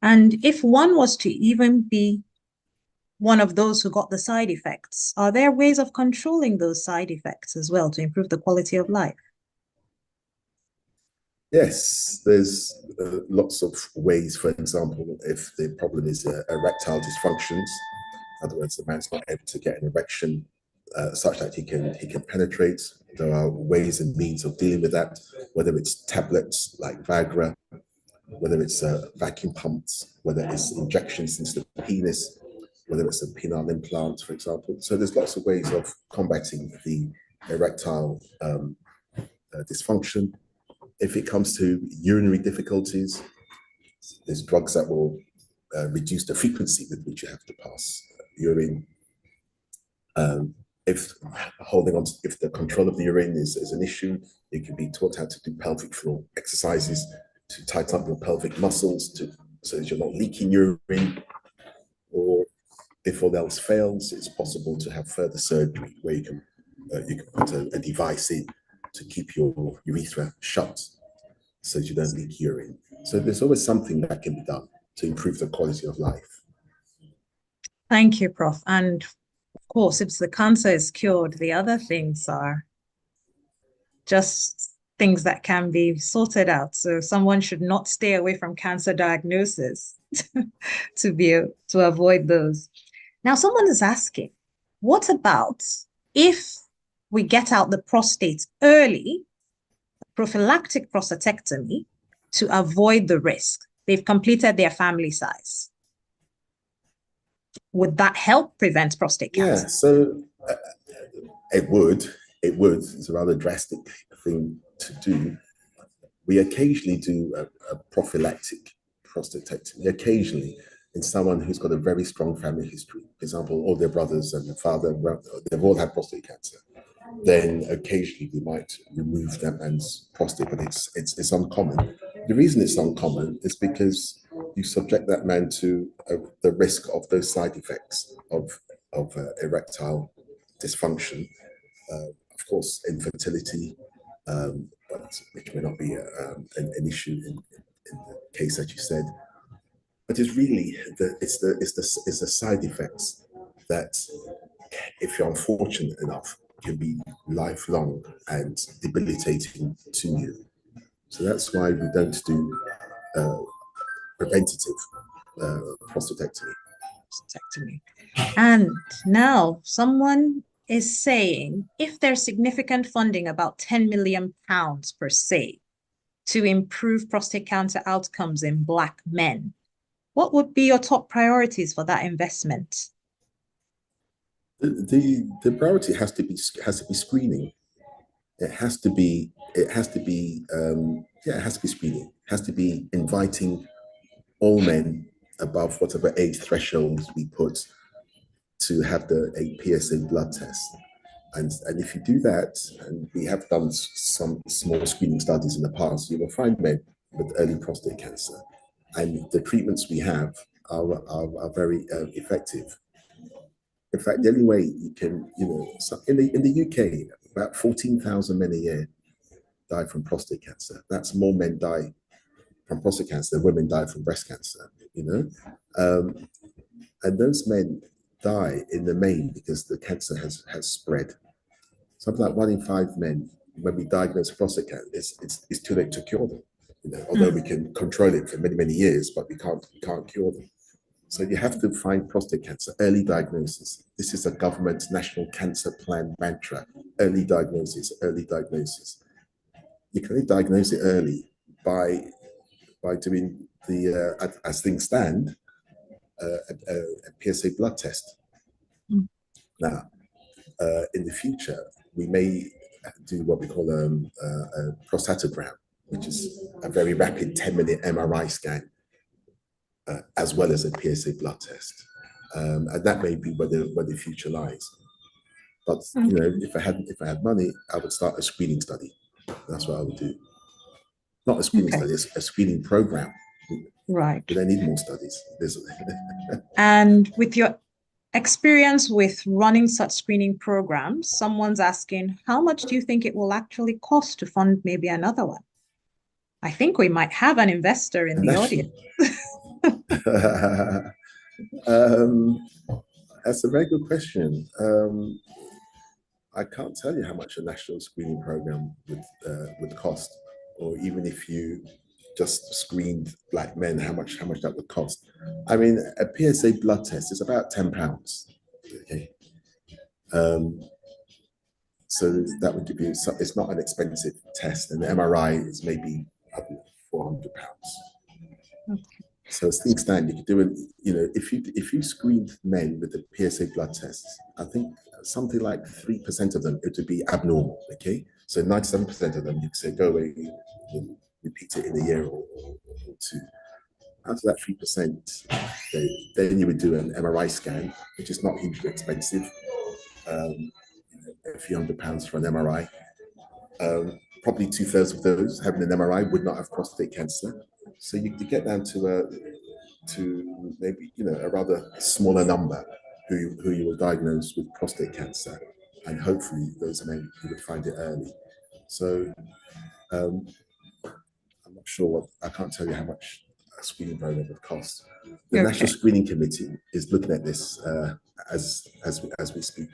And if one was to even be one of those who got the side effects, are there ways of controlling those side effects as well to improve the quality of life? Yes, there's lots of ways. For example, if the problem is erectile dysfunctions, in other words, the man's not able to get an erection such that he can penetrate. There are ways and means of dealing with that, whether it's tablets like Viagra, whether it's vacuum pumps, whether it's injections into the penis, whether it's a penile implant, for example. So there's lots of ways of combating the erectile dysfunction. If it comes to urinary difficulties, there's drugs that will reduce the frequency with which you have to pass urine. If the control of the urine is an issue, you can be taught how to do pelvic floor exercises to tighten up your pelvic muscles so that you're not leaking urine. Or if all else fails, it's possible to have further surgery where you can put a device in to keep your urethra shut so that you don't leak urine. So there's always something that can be done to improve the quality of life. Thank you, Prof. And of course, if the cancer is cured, the other things are just things that can be sorted out. So someone should not stay away from cancer diagnosis to avoid those. Now, someone is asking, what about if we get out the prostate early, prophylactic prostatectomy, to avoid the risk? They've completed their family size. would that help prevent prostate cancer? Yeah, so it would. It's a rather drastic thing to do. We occasionally do a prophylactic prostatectomy, occasionally in someone who's got a very strong family history. For example, all their brothers and their father, they've all had prostate cancer. Then occasionally we might remove that man's prostate, but it's uncommon. The reason it's uncommon is because you subject that man to the risk of those side effects of erectile dysfunction, of course, infertility, but which may not be an issue in the case that you said. But it's really the side effects that, if you're unfortunate enough, can be lifelong and debilitating to you. So that's why we don't do preventative prostatectomy. And now someone is saying, if there's significant funding, about 10 million pounds per se, to improve prostate cancer outcomes in Black men, what would be your top priorities for that investment? The priority has to be screening. It has to be screening. It has to be inviting all men above whatever age thresholds we put to have a PSA blood test. And if you do that, and we have done some small screening studies in the past, you will find men with early prostate cancer. And the treatments we have are very effective. In fact, the only way you can, in the UK, about 14,000 men a year die from prostate cancer. That's more men die from prostate cancer than women die from breast cancer, and those men die in the main because the cancer has spread. Something like 1 in 5 men, when we diagnose prostate cancer, it's too late to cure them. Although we can control it for many, many years, but we can't cure them. So you have to find prostate cancer, early diagnosis. This is a government national cancer plan mantra: early diagnosis, early diagnosis. You can only diagnose it early by doing as things stand, a PSA blood test. Now, in the future, we may do what we call a prostatogram, which is a very rapid 10-minute MRI scan, as well as a PSA blood test, and that may be where the future lies. But if I had money, I would start a screening study. That's what I would do. Not a screening study, a screening program. Right. We don't need more studies. And with your experience with running such screening programs, someone's asking, how much do you think it will actually cost to fund maybe another one? I think we might have an investor in the audience. That's a very good question. I can't tell you how much a national screening program would cost, or even if you just screened Black men, how much that would cost. I mean, a PSA blood test is about £10. Okay, so that would give you. It's not an expensive test, and the MRI is maybe £400. Okay. So as things stand, you could do it. If you screened men with the PSA blood tests, I think something like 3% of them it would be abnormal. Okay, so 97% of them you could say go away, you repeat it in a year or two. Out of that 3%, then you would do an MRI scan, which is not hugely expensive. A few £100 for an MRI. Probably 2/3 of those having an MRI would not have prostate cancer. So you get down to maybe a rather smaller number who you will diagnose with prostate cancer, and hopefully those men who would find it early. So I'm not sure I can't tell you how much a screening program would cost. The National Screening Committee is looking at this as we speak.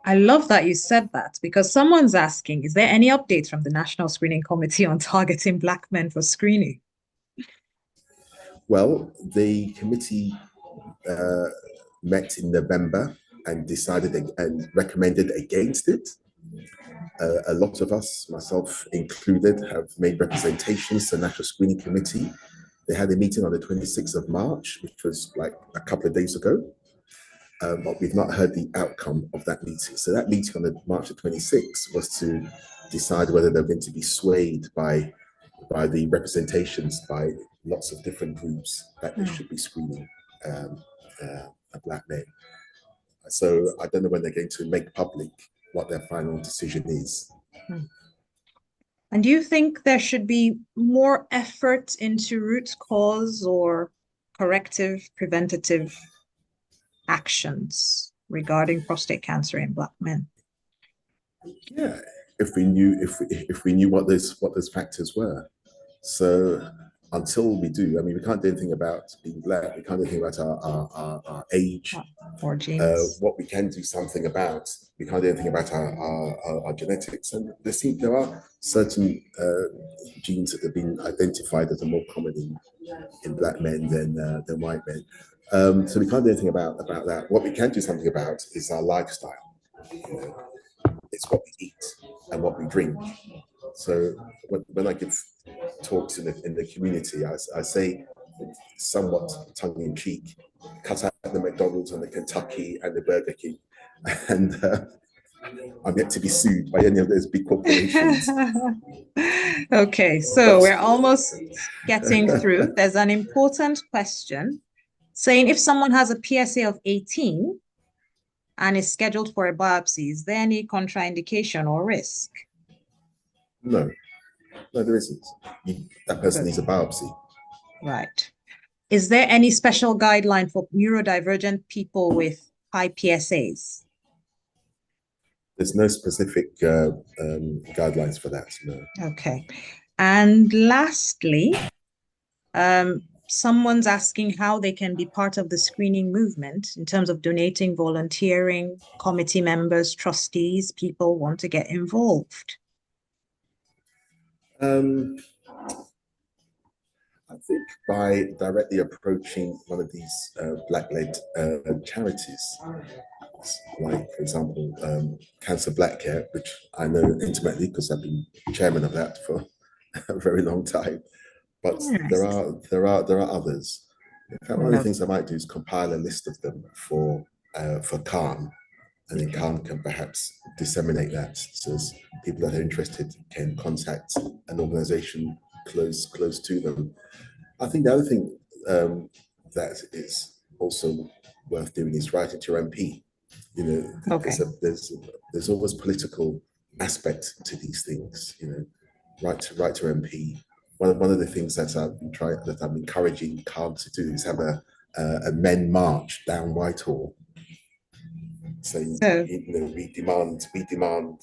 I love that you said that, because someone's asking, is there any updates from the National Screening Committee on targeting Black men for screening? Well, the committee met in November and decided and recommended against it. A lot of us, myself included, have made representations to the National Screening Committee. They had a meeting on the 26th of March, which was like a couple of days ago. but we've not heard the outcome of that meeting. So that meeting on March the 26th was to decide whether they're going to be swayed by the representations by lots of different groups that they should be screening black men. So I don't know when they're going to make public what their final decision is. And do you think there should be more effort into root cause or corrective, preventative actions regarding prostate cancer in Black men? Yeah, if we knew what those factors were. So until we do, I mean, we can't do anything about being Black. We can't do anything about our age or genes. What we can do something about, we can't do anything about our genetics. And there are certain genes that have been identified as are more common in Black men than white men. So we can't do anything about that. What we can do something about is our lifestyle. It's what we eat and what we drink. So when I give talks in the community, I say somewhat tongue-in-cheek, cut out the McDonald's and the Kentucky and the Burger King, and I'm yet to be sued by any of those big corporations. Okay, so we're almost getting through. There's an important question saying if someone has a PSA of 18 and is scheduled for a biopsy, is there any contraindication or risk? No, there isn't. That person needs a biopsy. Right. Is there any special guideline for neurodivergent people with high PSAs? There's no specific guidelines for that, no. Okay. And lastly, someone's asking how they can be part of the screening movement in terms of donating, volunteering, committee members, trustees, people want to get involved. I think by directly approaching one of these Black-led charities, like, for example, Cancer Black Care, which I know intimately because I've been chairman of that for a very long time. But there are others. In fact, one of the things I might do is compile a list of them for CALM, and then CALM can perhaps disseminate that so as people that are interested can contact an organization close to them. I think the other thing that is also worth doing is writing to your MP. You know, there's always political aspect to these things. You know, write to MP. One of the things that I'm encouraging CALM to do is have a men march down Whitehall, saying, we demand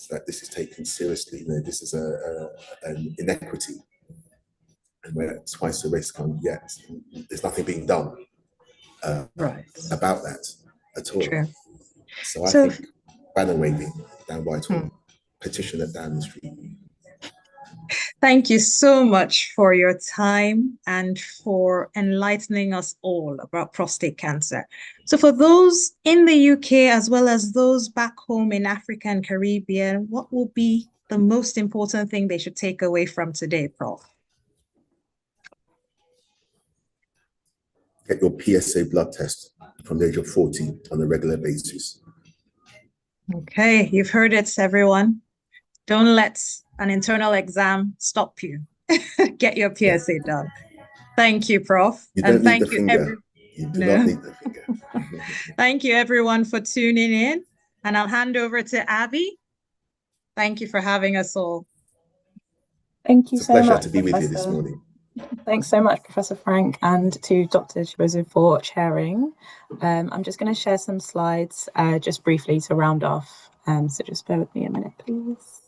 that this is taken seriously. You know, this is an inequity, and we're twice the risk on yet. There's nothing being done about that at all. True. So I think banner waving down Whitehall, petition at Downing Street. Thank you so much for your time and for enlightening us all about prostate cancer. So for those in the UK, as well as those back home in Africa and Caribbean, what will be the most important thing they should take away from today, Prof? Get your PSA blood test from the age of 40 on a regular basis. Okay, you've heard it, everyone. Don't let an internal exam stop you. Get your PSA done. Thank you, Prof. You don't need the finger. You do not need the finger. Thank you, everyone, for tuning in. And I'll hand over to Abby. Thank you for having us all. Thank you so much. It's a pleasure to be with you this morning. Thanks so much, Professor Frank, and to Dr. Chibuzo for chairing. I'm just going to share some slides just briefly to round off. So just bear with me a minute, please.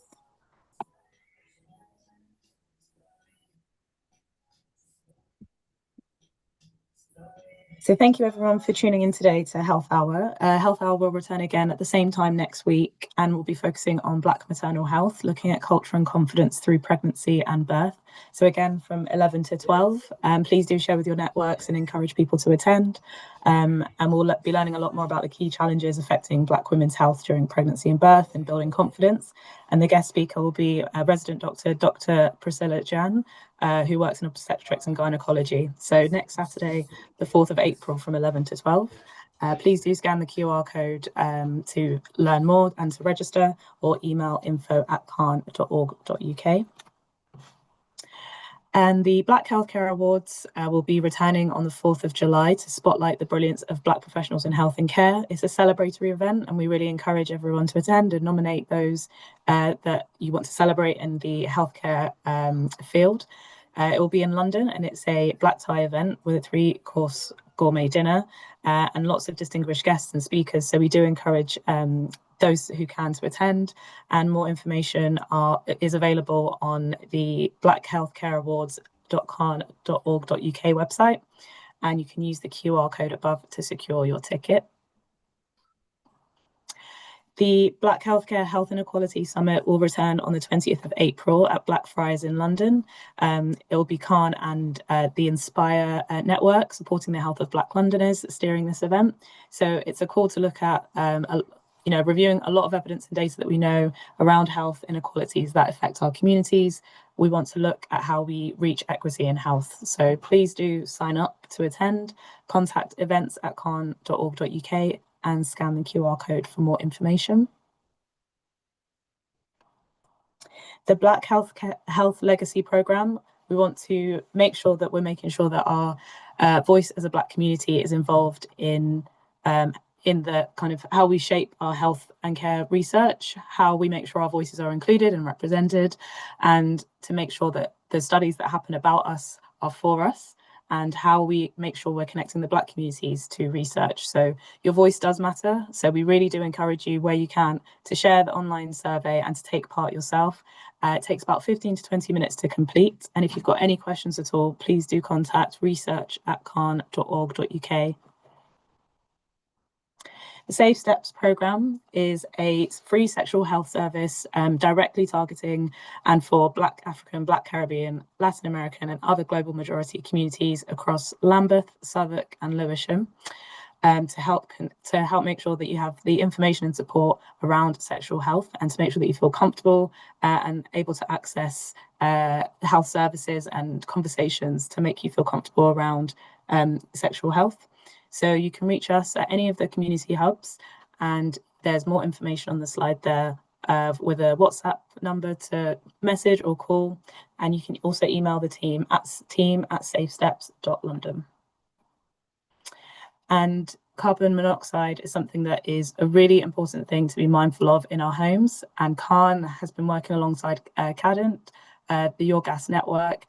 So thank you everyone for tuning in today to Health Hour. Health Hour will return again at the same time next week, and we'll be focusing on Black maternal health, looking at culture and confidence through pregnancy and birth. So again, from 11 to 12, please do share with your networks and encourage people to attend. And we'll be learning a lot more about the key challenges affecting Black women's health during pregnancy and birth and building confidence. And the guest speaker will be a resident doctor, Dr. Priscilla Jan, who works in obstetrics and gynecology. So next Saturday, the 4th of April from 11 to 12. Please do scan the QR code to learn more and to register, or email info@can.org.uk. And the Black Healthcare Awards will be returning on the 4th of July to spotlight the brilliance of Black professionals in health and care. It's a celebratory event, and we really encourage everyone to attend and nominate those that you want to celebrate in the healthcare field. It will be in London, and it's a black tie event with a 3-course gourmet dinner and lots of distinguished guests and speakers. So we do encourage those who can to attend, and more information is available on the blackhealthcareawards.can.org.uk website, and you can use the QR code above to secure your ticket. The Black Healthcare Health Inequality Summit will return on the 20th of April at Blackfriars in London. It will be Can and the Inspire network supporting the health of Black Londoners steering this event. So it's a call to look at reviewing a lot of evidence and data that we know around health inequalities that affect our communities. We want to look at how we reach equity in health. So please do sign up to attend, contact events@can.org.uk and scan the QR code for more information. The Black Health Legacy Programme, we want to make sure that we're making sure that our voice as a Black community is involved in the kind of how we shape our health and care research, how we make sure our voices are included and represented, and to make sure that the studies that happen about us are for us, and how we make sure we're connecting the Black communities to research. So your voice does matter. So we really do encourage you, where you can, to share the online survey and to take part yourself. It takes about 15 to 20 minutes to complete. And if you've got any questions at all, please do contact research@can.org.uk. The Safe Steps programme is a free sexual health service directly targeting and for Black African, Black Caribbean, Latin American and other global majority communities across Lambeth, Southwark and Lewisham, to help make sure that you have the information and support around sexual health, and to make sure that you feel comfortable and able to access health services and conversations to make you feel comfortable around sexual health. So you can reach us at any of the community hubs, and there's more information on the slide there with a WhatsApp number to message or call, and you can also email the team at safesteps.london. And carbon monoxide is something that is a really important thing to be mindful of in our homes, and Can has been working alongside Cadent, the Your Gas network.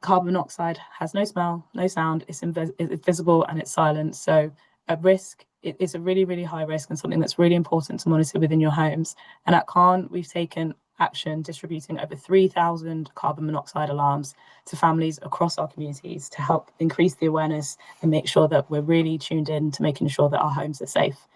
Carbon monoxide has no smell, no sound, it's invisible and it's silent. So a risk, it is a really, really high risk, and something that's really important to monitor within your homes. And at Can, we've taken action distributing over 3,000 carbon monoxide alarms to families across our communities to help increase the awareness and make sure that we're really tuned in to making sure that our homes are safe.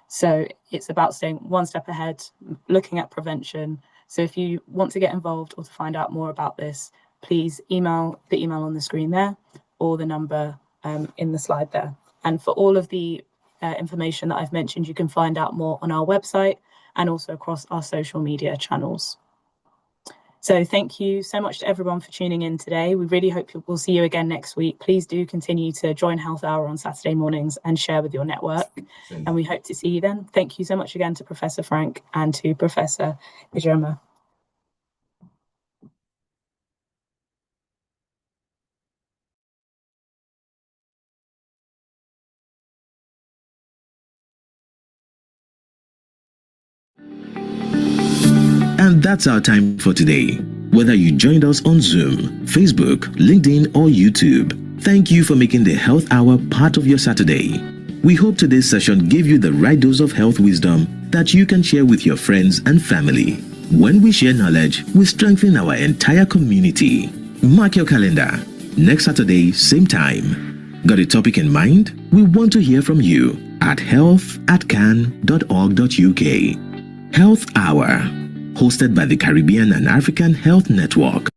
So it's about staying one step ahead, looking at prevention. So if you want to get involved or to find out more about this, please email the email on the screen there, or the number in the slide there. And for all of the information that I've mentioned, you can find out more on our website and also across our social media channels. So thank you so much to everyone for tuning in today. We really hope we'll see you again next week. Please do continue to join Health Hour on Saturday mornings and share with your network. And we hope to see you then. Thank you so much again to Professor Frank and to Professor Ijeoma. And that's our time for today. Whether you joined us on Zoom, Facebook, LinkedIn, or YouTube, thank you for making the Health Hour part of your Saturday. We hope today's session gave you the right dose of health wisdom that you can share with your friends and family. When we share knowledge, we strengthen our entire community. Mark your calendar. Next Saturday, same time. Got a topic in mind? We want to hear from you at health@can.org.uk. Health Hour, hosted by the Caribbean and African Health Network.